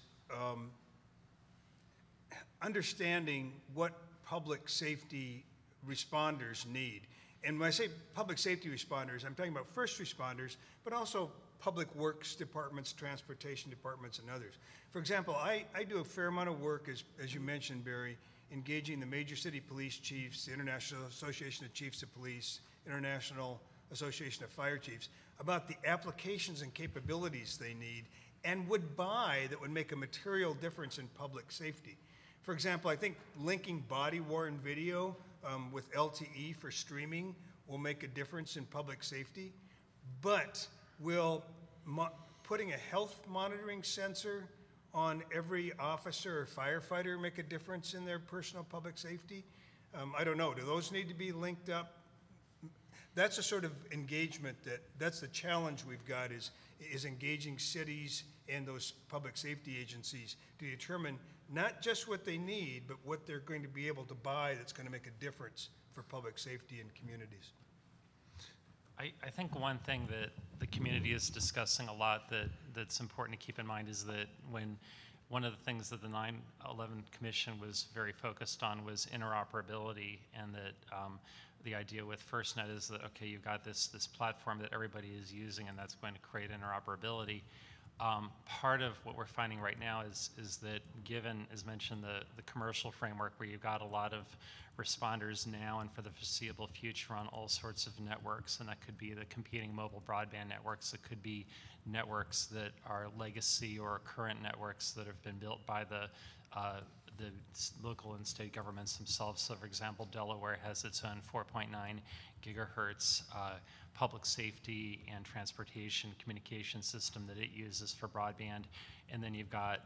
understanding what public safety responders need. And when I say public safety responders, I'm talking about first responders, but also public works departments, transportation departments, and others. For example, I do a fair amount of work, as you mentioned, Barry, engaging the major city police chiefs, the International Association of Chiefs of Police, International Association of Fire Chiefs, about the applications and capabilities they need and would buy that would make a material difference in public safety. For example, I think linking body-worn video with LTE for streaming will make a difference in public safety, but will putting a health monitoring sensor on every officer or firefighter make a difference in their personal public safety? I don't know. Do those need to be linked up? That's a sort of engagement that's the challenge we've got is engaging cities and those public safety agencies to determine not just what they need, but what they're going to be able to buy that's going to make a difference for public safety in communities. I think one thing that the community is discussing a lot that's important to keep in mind is that one of the things that the 9/11 Commission was very focused on was interoperability, and that the idea with FirstNet is that, okay, you've got this platform that everybody is using, and that's going to create interoperability. Part of what we're finding right now is that given, as mentioned, the commercial framework where you've got a lot of responders now and for the foreseeable future on all sorts of networks, and that could be the competing mobile broadband networks, it could be networks that are legacy or current networks that have been built by the local and state governments themselves. So for example, Delaware has its own 4.9 gigahertz public safety and transportation communication system that it uses for broadband. And then you've got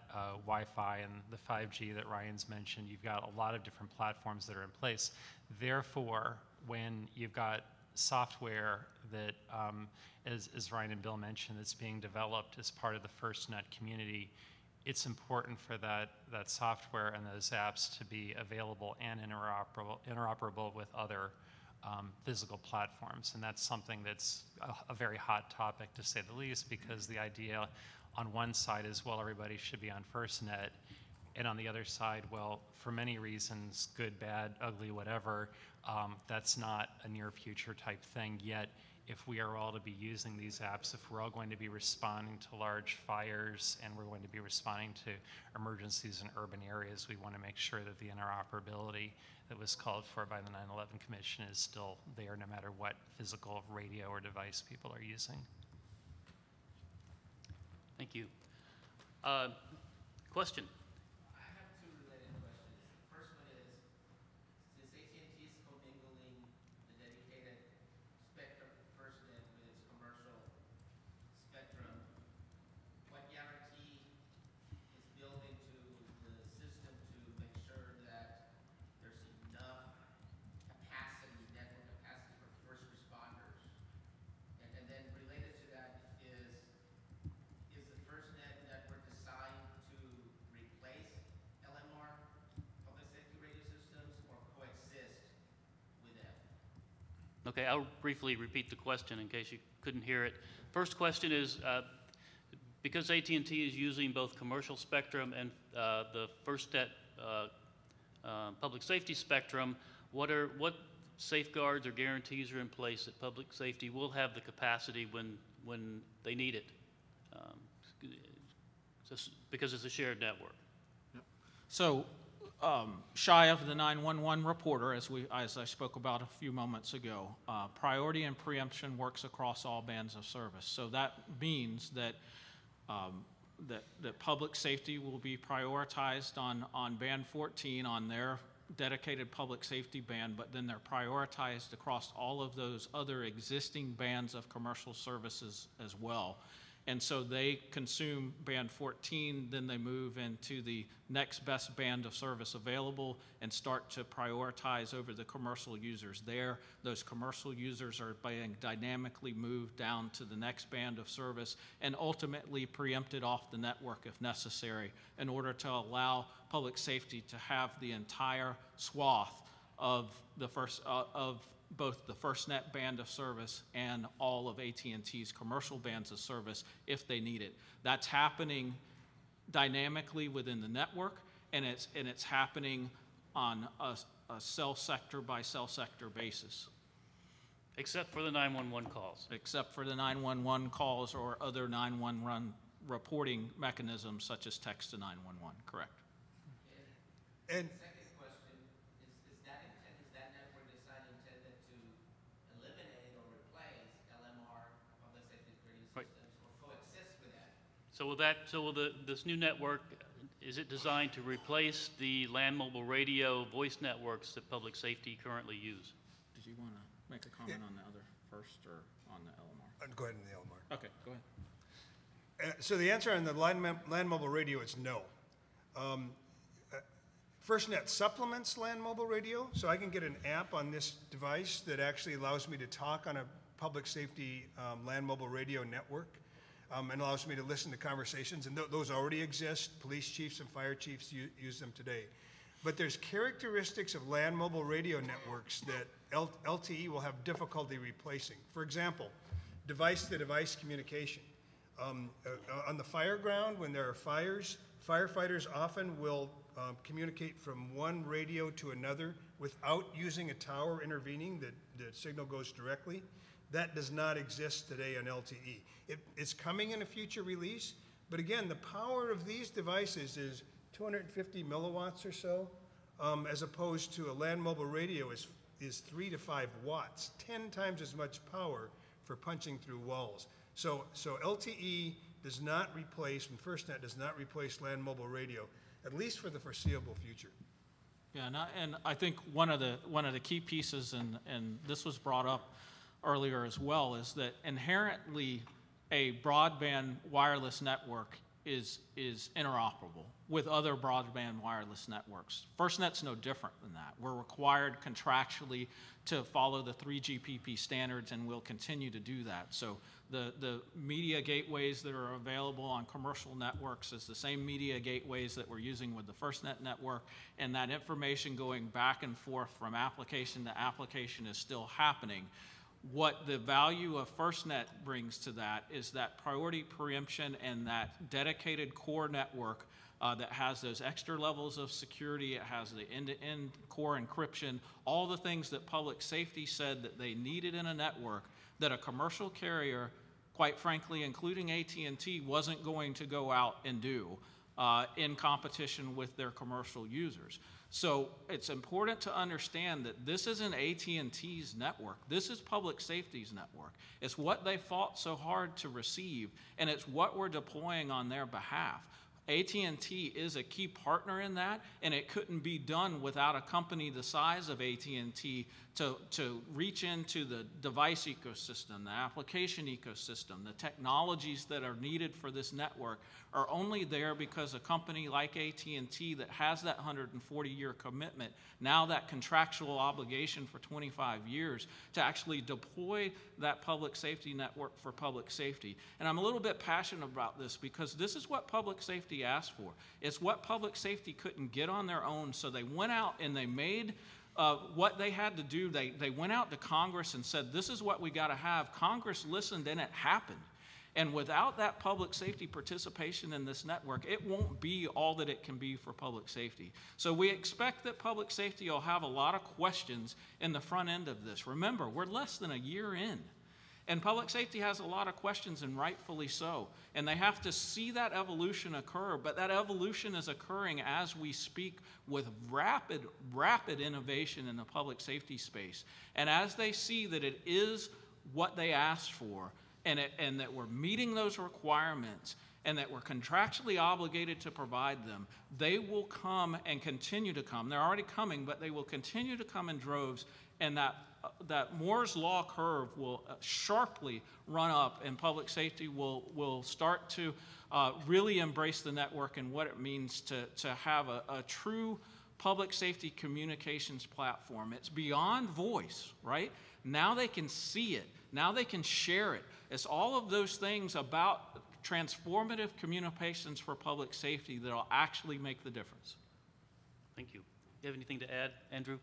Wi-Fi and the 5G that Ryan's mentioned. You've got a lot of different platforms that are in place. Therefore, when you've got software that, as Ryan and Bill mentioned, that's being developed as part of the FirstNet community, it's important for that software and those apps to be available and interoperable with other physical platforms. And that's something that's a very hot topic, to say the least, because the idea on one side is, well, everybody should be on FirstNet, and on the other side, well, for many reasons, good, bad, ugly, whatever, that's not a near future type thing. Yet, if we are all to be using these apps, if we're all going to be responding to large fires and we're going to be responding to emergencies in urban areas, we want to make sure that the interoperability that was called for by the 9/11 Commission is still there, no matter what physical radio or device people are using. Thank you. Question? I have two related questions. The first one is, since AT&T is commingling the dedicated spectrum FirstNet with its commercial spectrum, what guarantee is built into the system to make sure that there's enough capacity, network capacity for first responders? And then related to that is the FirstNet network designed to replace LMR public safety radio systems or coexist with them? Okay, I'll briefly repeat the question in case you couldn't hear it. First question is, because AT&T is using both commercial spectrum and the FirstNet public safety spectrum, what safeguards or guarantees are in place that public safety will have the capacity when they need it? Because it's a shared network. So, shy of the 911 reporter, as I spoke about a few moments ago, priority and preemption works across all bands of service. So that means that that public safety will be prioritized on band 14 on their dedicated public safety band, but then they're prioritized across all of those other existing bands of commercial services as well. And so they consume band 14, then they move into the next best band of service available and start to prioritize over the commercial users there. Those commercial users are being dynamically moved down to the next band of service and ultimately preempted off the network if necessary in order to allow public safety to have the entire swath of both the FirstNet band of service and all of AT&T's commercial bands of service if they need it. That's happening dynamically within the network, and it's happening on a cell sector by cell sector basis. Except for the 911 calls. except for the 911 calls or other 911 reporting mechanisms such as text to 911, correct? And Second question, is that network design intended to eliminate or replace LMR, public safety security Right. systems, or coexist with that? So will this new network, is it designed to replace the land mobile radio voice networks that public safety currently use? Did you want to make a comment on the other first or on the LMR? go ahead in the Elmar. Okay, go ahead. So the answer on the land mobile radio is no. FirstNet supplements land mobile radio, so I can get an app on this device that actually allows me to talk on a public safety land mobile radio network, and allows me to listen to conversations, and those already exist. Police chiefs and fire chiefs use them today. But there's characteristics of land mobile radio networks that LTE will have difficulty replacing. For example, device-to-device communication. On the fire ground, when there are fires, firefighters often will communicate from one radio to another without using a tower intervening. The signal goes directly. That does not exist today on LTE. It's coming in a future release, but again, the power of these devices is 250 milliwatts or so, as opposed to a land mobile radio is 3 to 5 watts, 10 times as much power for punching through walls. So LTE does not replace, and FirstNet does not replace land mobile radio, at least for the foreseeable future. Yeah, and I think one of the key pieces, and this was brought up earlier as well, is that inherently a broadband wireless network is interoperable with other broadband wireless networks. FirstNet's no different than that. We're required contractually to follow the 3GPP standards, and we'll continue to do that. So the media gateways that are available on commercial networks is the same media gateways that we're using with the FirstNet network, and that information going back and forth from application to application is still happening. What the value of FirstNet brings to that is that priority preemption and that dedicated core network that has those extra levels of security. It has the end-to-end core encryption, all the things that public safety said that they needed in a network that a commercial carrier, quite frankly, including AT&T, wasn't going to go out and do in competition with their commercial users. So it's important to understand that this isn't AT&T's network. This is public safety's network. It's what they fought so hard to receive, and it's what we're deploying on their behalf. AT&T is a key partner in that, and it couldn't be done without a company the size of AT&T to reach into the device ecosystem, the application ecosystem, the technologies that are needed for this network are only there because a company like AT&T that has that 140-year commitment, now that contractual obligation for 25 years to actually deploy that public safety network for public safety. And I'm a little bit passionate about this because this is what public safety asked for. It's what public safety couldn't get on their own, so they went out and they made what they had to do. They went out to Congress and said, this is what we got to have. Congress listened and it happened. And without that public safety participation in this network, it won't be all that it can be for public safety. So we expect that public safety will have a lot of questions in the front end of this. Remember, we're less than a year in. And public safety has a lot of questions, and rightfully so. And they have to see that evolution occur, but that evolution is occurring as we speak with rapid innovation in the public safety space. And as they see that it is what they asked for, and that we're meeting those requirements, and that we're contractually obligated to provide them, they will come and continue to come. They're already coming, but they will continue to come in droves, and that Moore's Law curve will sharply run up, and public safety will start to really embrace the network and what it means to have a true public safety communications platform. It's beyond voice, right? Now they can see it. Now they can share it. It's all of those things about transformative communications for public safety that will actually make the difference. Thank you. You have anything to add, Andrew?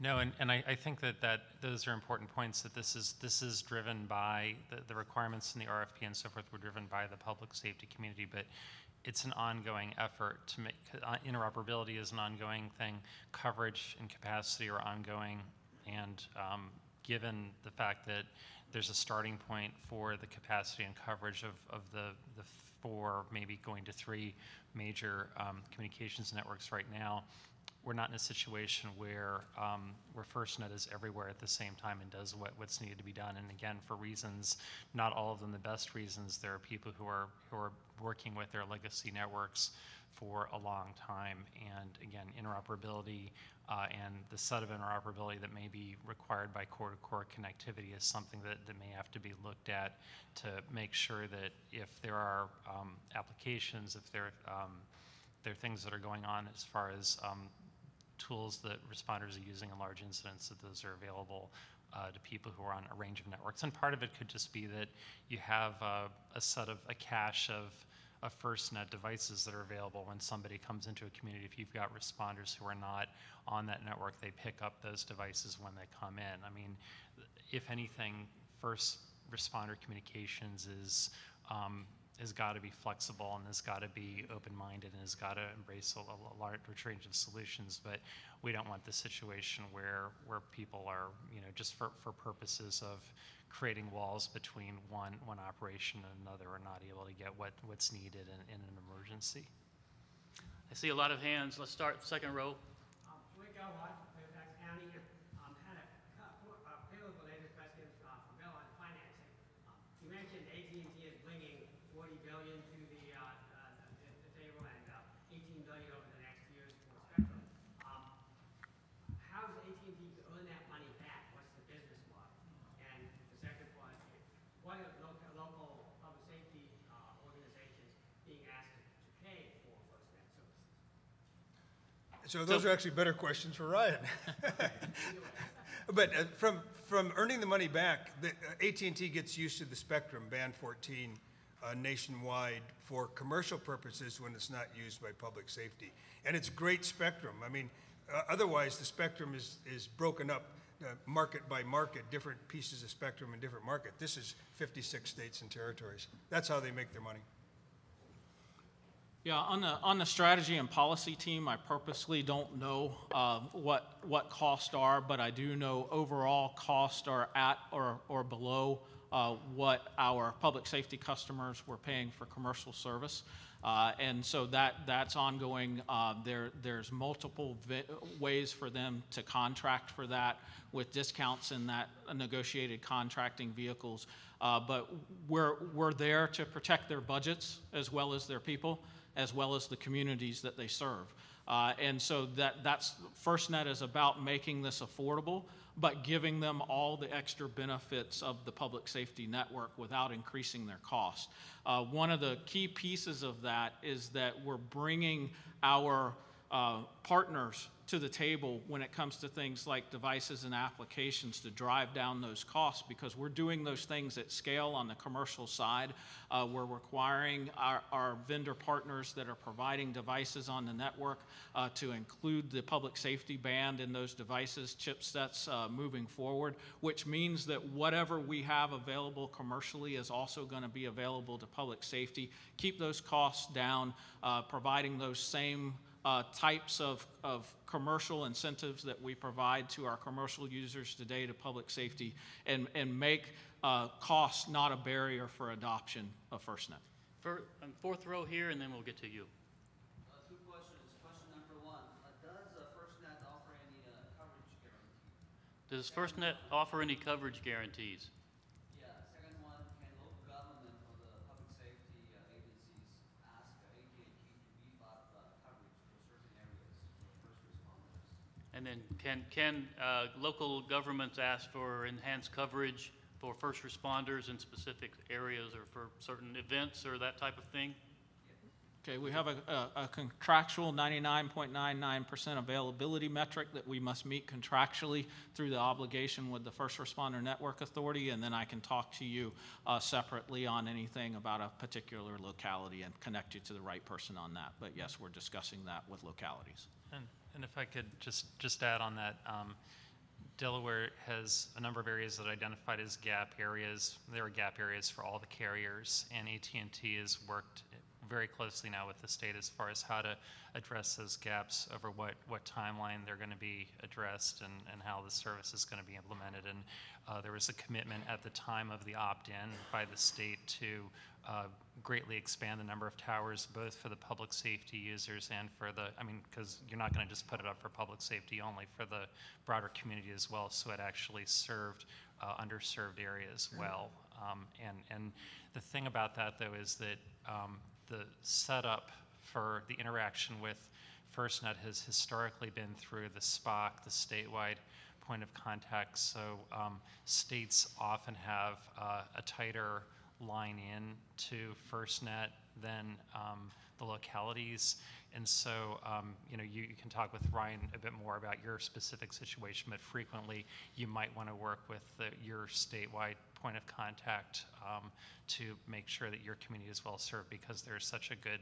No, and I think that those are important points, that this is driven by the requirements in the RFP and so forth were driven by the public safety community, but it's an ongoing effort to make, interoperability is an ongoing thing, coverage and capacity are ongoing, and given the fact that there's a starting point for the capacity and coverage of the 4, maybe going to 3 major communications networks right now, we're not in a situation where FirstNet is everywhere at the same time and does what's needed to be done. And again, for reasons, not all of them the best reasons, there are people who are working with their legacy networks for a long time. And again, interoperability and the set of interoperability that may be required by core-to-core connectivity is something that may have to be looked at to make sure that if there are applications, if there are things that are going on as far as tools that responders are using in large incidents, that those are available to people who are on a range of networks. And part of it could just be that you have a cache of FirstNet devices that are available when somebody comes into a community. If you've got responders who are not on that network, they pick up those devices when they come in. I mean, if anything, first responder communications has got to be flexible and has got to be open-minded and has got to embrace a large range of solutions. But we don't want the situation where people are, just for purposes of creating walls between one operation and another, are not able to get what's needed in an emergency. I see a lot of hands. Let's start second row. Rick Elrod from Fairfax County. Had a payload-related question for Bill on financing. You mentioned AT&T is bringing $40 billion to the table and $18 billion over the next years for spectrum. How does AT&T earn that money back? What's the business model? And the second part is, what are local public safety organizations being asked to pay for FirstNet services? So those are actually better questions for Ryan. But from earning the money back, AT&T gets used to the spectrum, band 14, nationwide for commercial purposes when it's not used by public safety. And it's great spectrum. I mean, otherwise the spectrum is broken up market by market, different pieces of spectrum in different market. This is 56 states and territories. That's how they make their money. Yeah, on the strategy and policy team, I purposely don't know what costs are, but I do know overall costs are at or below what our public safety customers were paying for commercial service. And so that's ongoing. There's multiple ways for them to contract for that with discounts in that negotiated contracting vehicles. But we're there to protect their budgets as well as their people, as well as the communities that they serve. And so that's FirstNet is about making this affordable, but giving them all the extra benefits of the public safety network without increasing their cost. One of the key pieces of that is that we're bringing our partners to the table when it comes to things like devices and applications to drive down those costs, because we're doing those things at scale on the commercial side. We're requiring our vendor partners that are providing devices on the network to include the public safety band in those devices, chipsets moving forward, which means that whatever we have available commercially is also going to be available to public safety. Keep those costs down, providing those same types of commercial incentives that we provide to our commercial users today to public safety, and make cost not a barrier for adoption of FirstNet. Fourth row here, and then we'll get to you. Two questions. Question number one, does FirstNet offer any coverage guarantee? Does FirstNet offer any coverage guarantees? Yeah. Second one, can local government or the public safety agencies ask AT&T to beef up coverage for certain areas for first responders? And then can local governments ask for enhanced coverage for first responders in specific areas or for certain events or that type of thing? Okay, we have a contractual 99.99% availability metric that we must meet contractually through the obligation with the First Responder Network Authority, and then I can talk to you separately on anything about a particular locality and connect you to the right person on that. But yes, we're discussing that with localities. And if I could just add on that, Delaware has a number of areas that are identified as gap areas. There are gap areas for all the carriers, and AT&T has worked very closely now with the state as far as how to address those gaps over what timeline they're going to be addressed and how the service is going to be implemented. And there was a commitment at the time of the opt-in by the state to greatly expand the number of towers, both for the public safety users and for the, I mean, because you're not going to just put it up for public safety only, for the broader community as well, so it actually served underserved areas well. And the thing about that, though, is that the setup for the interaction with FirstNet has historically been through the SPOC, the statewide point of contact. So states often have a tighter line in to FirstNet than the localities. And so, you can talk with Ryan a bit more about your specific situation, but frequently you might want to work with your statewide point of contact to make sure that your community is well served, because there's such a good,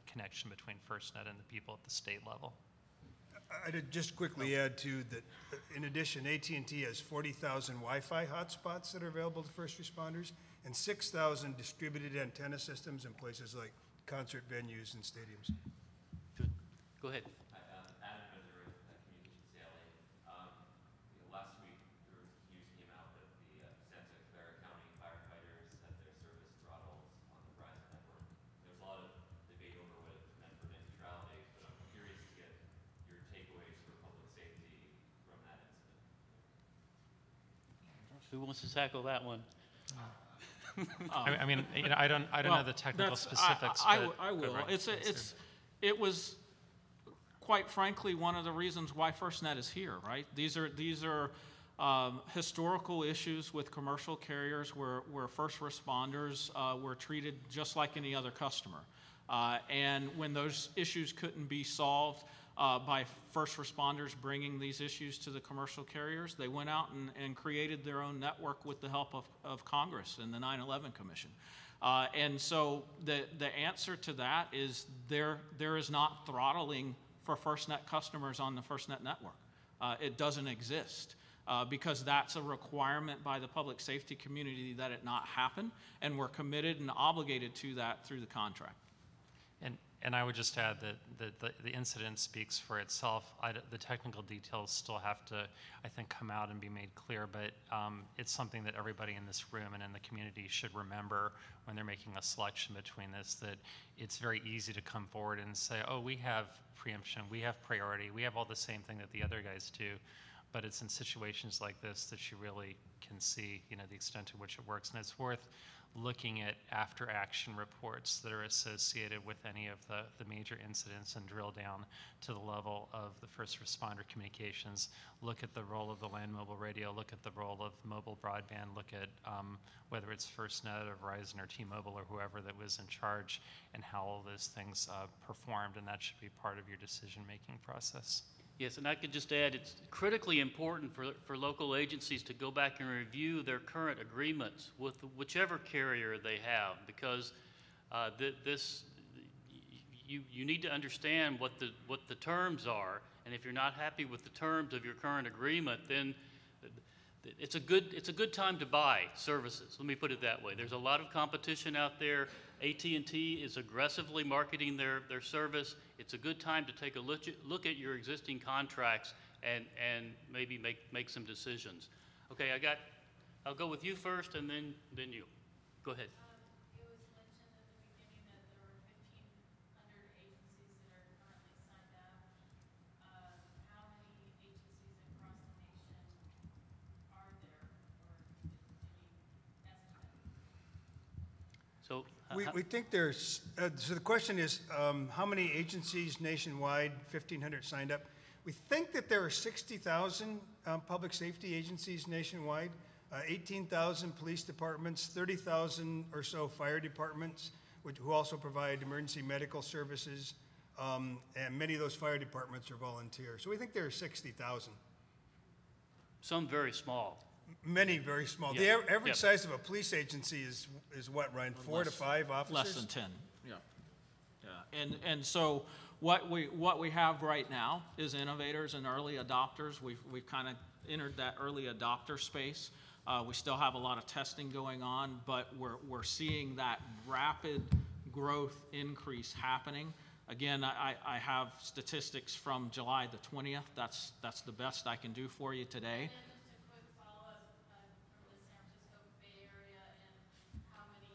connection between FirstNet and the people at the state level. I'd just quickly add too that in addition, AT&T has 40,000 Wi-Fi hotspots that are available to first responders and 6,000 distributed antenna systems in places like concert venues and stadiums. Good. Go ahead. Adam Benzer with Communications Daily. Last week there was news came out that the Santa Clara County firefighters had their service throttles on the Verizon network. There's a lot of debate over what it meant for net neutrality, but I'm curious to get your takeaways for public safety from that incident. Who wants to tackle that one? I mean, I don't know the technical specifics. I but will. Right. It was, quite frankly, one of the reasons why FirstNet is here, right? These are historical issues with commercial carriers where first responders were treated just like any other customer. And when those issues couldn't be solved by first responders bringing these issues to the commercial carriers, they went out and created their own network with the help of Congress and the 9/11 Commission. And so the answer to that is there is not throttling for FirstNet customers on the FirstNet network. It doesn't exist because that's a requirement by the public safety community that it not happen, and we're committed and obligated to that through the contract. And I would just add that the incident speaks for itself. The technical details still have to, I think, come out and be made clear, but it's something that everybody in this room and in the community should remember when they're making a selection between this, that it's very easy to come forward and say, oh, we have preemption, we have priority, we have all the same thing that the other guys do, but it's in situations like this that you really can see, the extent to which it works. And it's worth looking at after-action reports that are associated with any of the major incidents and drill down to the level of the first responder communications. Look at the role of the land mobile radio, look at the role of mobile broadband, look at whether it's FirstNet or Verizon or T-Mobile or whoever that was in charge, and how all those things performed, and that should be part of your decision-making process. Yes, and I could just add, it's critically important for local agencies to go back and review their current agreements with whichever carrier they have, because you need to understand what the terms are, and if you're not happy with the terms of your current agreement, then it's a good time to buy services. Let me put it that way. There's a lot of competition out there. AT&T is aggressively marketing their service. It's a good time to take a look at your existing contracts and maybe make some decisions. Okay, I'll go with you first and then you. Go ahead. It was mentioned at the beginning that there were 1,500 agencies that are currently signed up. How many agencies across the nation are there, or any estimate? So We think there's, so the question is, how many agencies nationwide, 1,500 signed up? We think that there are 60,000 public safety agencies nationwide, 18,000 police departments, 30,000 or so fire departments, who also provide emergency medical services, and many of those fire departments are volunteer. So we think there are 60,000. some very small. Many very small. Yeah. The average Yeah. size of a police agency is what, Ryan? 4 to 5 officers? Less than 10, yeah. And so what we have right now is innovators and early adopters. We've kind of entered that early adopter space. We still have a lot of testing going on, but we're seeing that rapid growth increase happening. Again, I have statistics from July the 20th. That's the best I can do for you today. And then just a quick follow-up from the San Francisco Bay Area, and how many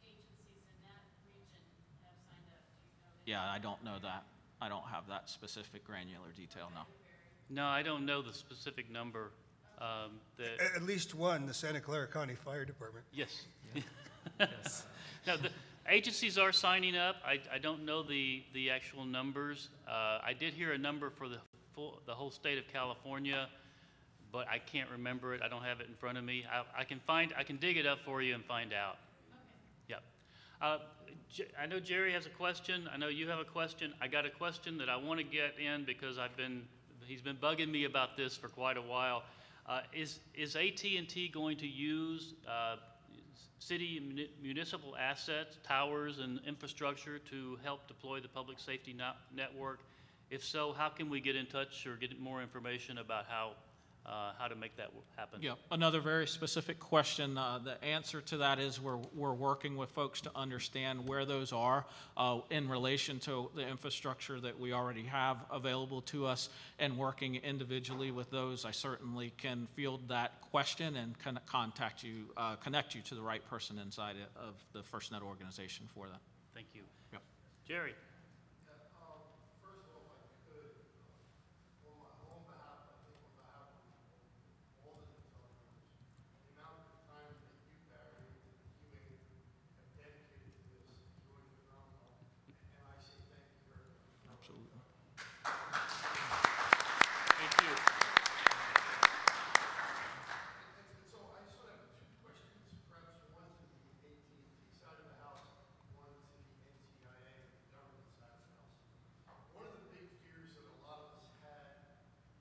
agencies in that region have signed up? Do you know that? Yeah, I don't know that. I don't have that specific granular detail, no. No, I don't know the specific number. That At least one, the Santa Clara County Fire Department. yes. Yes. Now, the agencies are signing up. I don't know the actual numbers. I did hear a number for the whole state of California, but I can't remember it. I don't have it in front of me. I can dig it up for you and find out. Okay. Yep. I know Jerry has a question. I know you have a question. I got a question that I want to get in because he's been bugging me about this for quite a while. Is AT&T going to use city and municipal assets, towers, and infrastructure to help deploy the public safety network? If so, how can we get in touch or get more information about how to make that happen? Yeah, another very specific question. The answer to that is we're working with folks to understand where those are in relation to the infrastructure that we already have available to us, and working individually with those. I certainly can field that question and connect you to the right person inside of the FirstNet organization for that. Thank you. Yep. Jerry. First of all, if I could, on my own behalf, I think on behalf of all the Nutella members, the amount of time that you, Barry, and you, Andrew, have dedicated to this is really phenomenal, and I say thank you very much. Absolutely. Thank you. And so I just want to have two questions, perhaps one to the AT&T side of the house, one to the NTIA, the government side of the house. One of the big fears that a lot of us had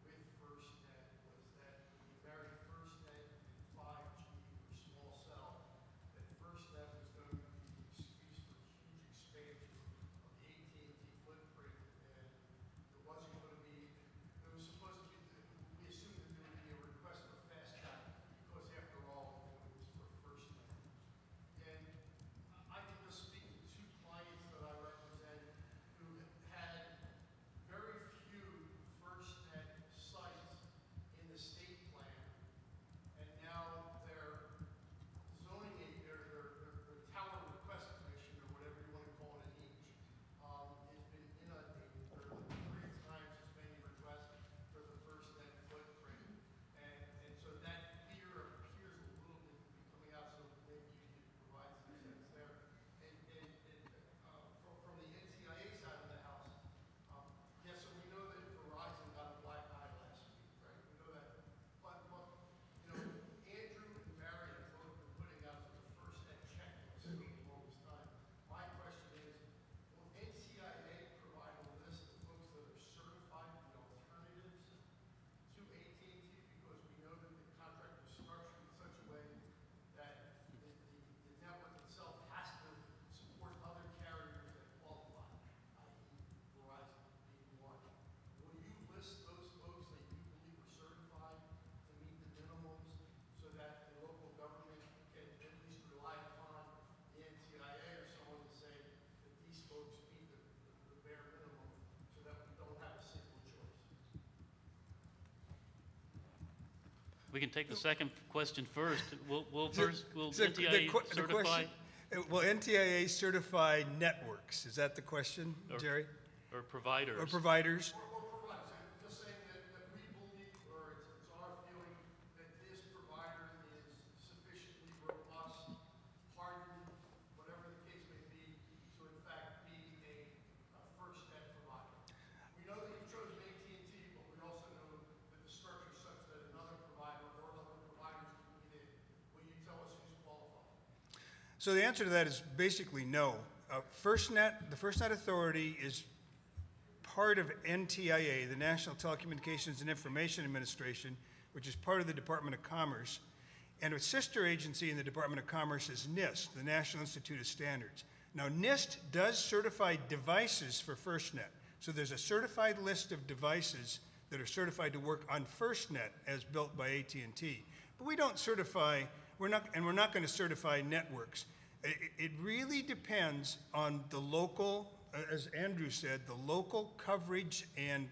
with FirstNet was that when you married FirstNet and 5G or small cell, that FirstNet was going to be the excuse for huge expansion of the AT&T footprint, and there wasn't going to be, there was supposed to be, we assumed that there would be a request for fast track, because after all, it was for FirstNet. And I can just speak to two clients that I represent who had very few FirstNet sites in the state plan, and now their zoning, their tower request commission, or whatever you want to call it in each, has been inundated. There are 3 times as many requests for the FirstNet footprint. And so that fear appears a little bit to be coming out, so maybe you could provide some sense there. And from the NTIA side of the house, yes, so we know that Verizon got a black eye last week, right? We know that. But you know, Andrew and Barry have both been putting out sort of FirstNet checklists for the longest time. My question is, will NTIA provide a list of folks that are certified, the alternatives to AT&T? Because we know that the contract was structured in such a way that the network itself has to support other carriers that qualify, i.e. Verizon being one. Will you list those folks that you believe are certified to meet the minimums so that the local government can at least rely upon the NTIA or someone to say that these folks meet the bare minimum so that we don't have a single choice? We can take the second question first. Will So NTIA certify will NTIA certify networks? Is that the question, Jerry? or providers? Or providers? Or providers, just saying that we believe, or it's our feeling, that this provider is sufficiently robust, hardened, whatever the case may be, to in fact be a FirstNet provider. We know that you chose AT&T, but we also know that the structure is such that another provider or other providers can get in. Will you tell us who's qualified? So the answer to that is basically no. FirstNet, the FirstNet Authority is part of NTIA, the National Telecommunications and Information Administration, which is part of the Department of Commerce. And a sister agency in the Department of Commerce is NIST, the National Institute of Standards. Now, NIST does certify devices for FirstNet. So there's a certified list of devices that are certified to work on FirstNet as built by AT&T. But we don't certify, we're not going to certify networks. It really depends on the local, as Andrew said, the local coverage and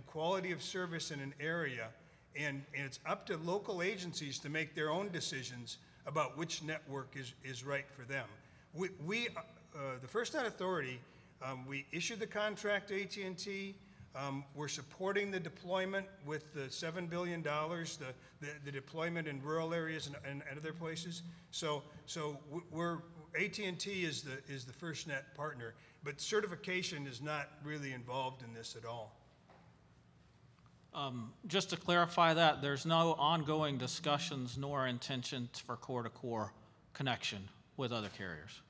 quality of service in an area. And it's up to local agencies to make their own decisions about which network is right for them. The FirstNet Authority, we issued the contract to AT&T. We're supporting the deployment with the $7 billion, the deployment in rural areas and other places. So AT&T is the FirstNet partner, but certification is not really involved in this at all. Just to clarify that, there's no ongoing discussions nor intention for core-to-core connection with other carriers.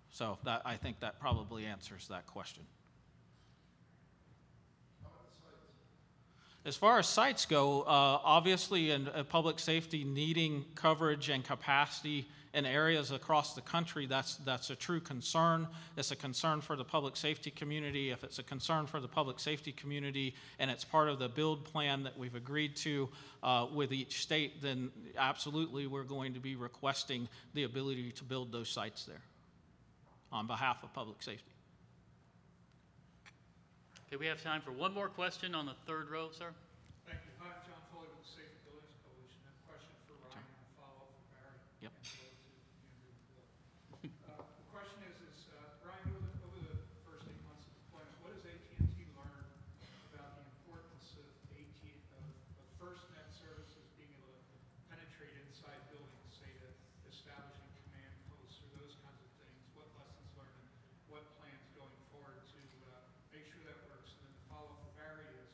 So I think that probably answers that question. As far as sites go, obviously in public safety needing coverage and capacity in areas across the country, that's a true concern. It's a concern for the public safety community. If it's a concern for the public safety community and it's part of the build plan that we've agreed to with each state, then absolutely we're going to be requesting the ability to build those sites there on behalf of public safety. Okay, we have time for one more question on the third row, sir. Thank you. Hi, I'm John Foley with the Safe Buildings Coalition. I have a question for Ryan and a follow-up for Barry. Yep. And hello to Andrew and Bill. The question is Ryan, over the first 8 months of deployment, what has AT&T learned about the importance of FirstNet services being able to penetrate inside buildings, say to establishing command posts or those kinds of things? What lessons learned and what plans going forward to make sure that works? And then the follow-up for Barry is,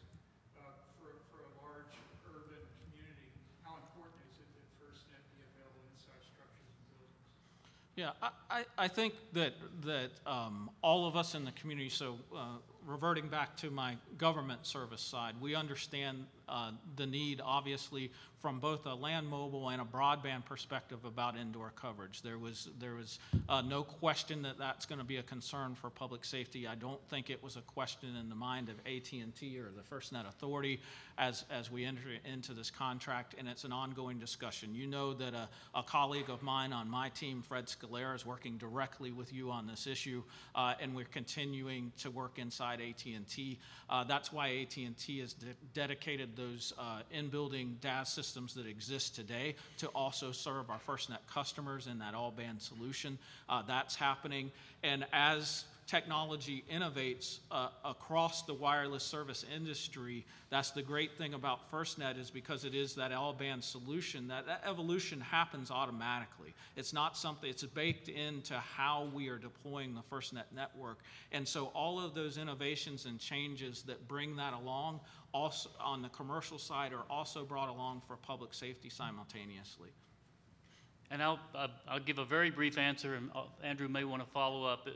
for a large urban community, how important is it that FirstNet be available inside structures and buildings? Yeah, I think that all of us in the community, so reverting back to my government service side, we understand the need, obviously, from both a land mobile and a broadband perspective about indoor coverage. There was no question that that's going to be a concern for public safety. I don't think it was a question in the mind of AT&T or the FirstNet Authority as we enter into this contract, and it's an ongoing discussion. You know that a colleague of mine on my team, Fred Scalera, is working directly with you on this issue, and we're continuing to work inside AT&T. That's why AT&T has dedicated those in-building DAS systems that exist today to also serve our FirstNet customers in that all-band solution. That's happening, and as technology innovates across the wireless service industry, that's the great thing about FirstNet, is because it is that all-band solution, that evolution happens automatically. It's not something, it's baked into how we are deploying the FirstNet network. And so all of those innovations and changes that bring that along also on the commercial side are also brought along for public safety simultaneously. And I'll give a very brief answer, and Andrew may want to follow up.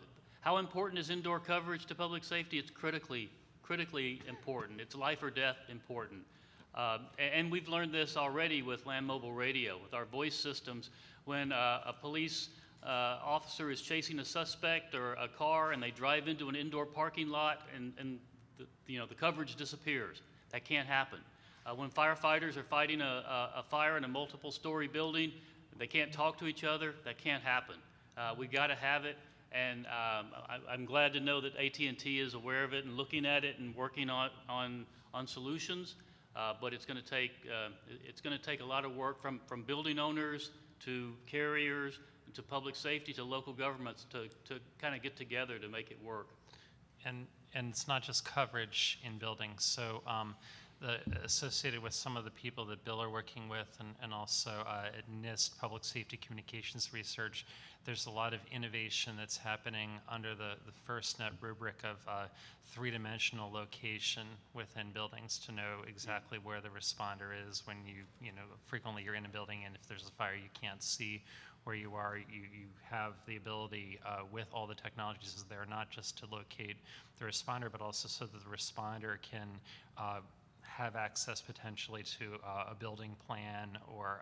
How important is indoor coverage to public safety? It's critically important. It's life or death important. And we've learned this already with land mobile radio, with our voice systems. When a police officer is chasing a suspect or a car and they drive into an indoor parking lot and the coverage disappears. That can't happen. When firefighters are fighting a fire in a multiple-story building, they can't talk to each other. That can't happen. We've got to have it. And I'm glad to know that AT&T is aware of it and looking at it and working on solutions. But it's going to take a lot of work from building owners to carriers to public safety to local governments to kind of get together to make it work. And it's not just coverage in buildings. So associated with some of the people that Bill are working with and also at NIST, Public Safety Communications Research, there's a lot of innovation that's happening under the FirstNet rubric of three-dimensional location within buildings to know exactly where the responder is when frequently you're in a building and if there's a fire you can't see where you are. You have the ability with all the technologies there not just to locate the responder but also so that the responder can have access potentially to a building plan or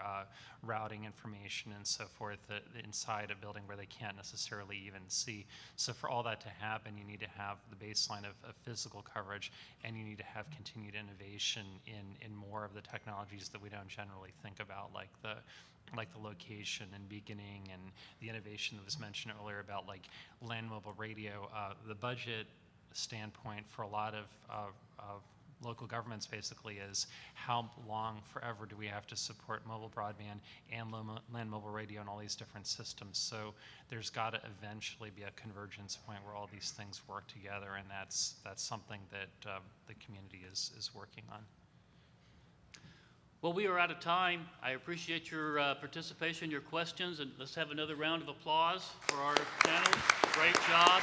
routing information and so forth inside a building where they can't necessarily even see. So for all that to happen, you need to have the baseline of physical coverage, and you need to have continued innovation in more of the technologies that we don't generally think about, like the location and beaconing and the innovation that was mentioned earlier about like land mobile radio. The budget standpoint for a lot of local governments basically is how long forever do we have to support mobile broadband and land mobile radio and all these different systems. So there's got to eventually be a convergence point where all these things work together, and that's something that the community is working on. Well, we are out of time. I appreciate your participation, your questions, and let's have another round of applause for our panelists. Great job.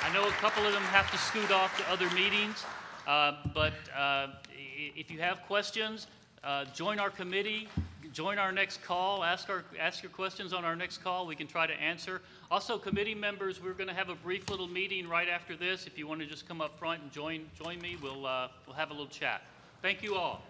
I know a couple of them have to scoot off to other meetings, but if you have questions, join our committee, join our next call, ask your questions on our next call. We can try to answer. Also, committee members, we're going to have a brief little meeting right after this. If you want to just come up front and join me, we'll have a little chat. Thank you all.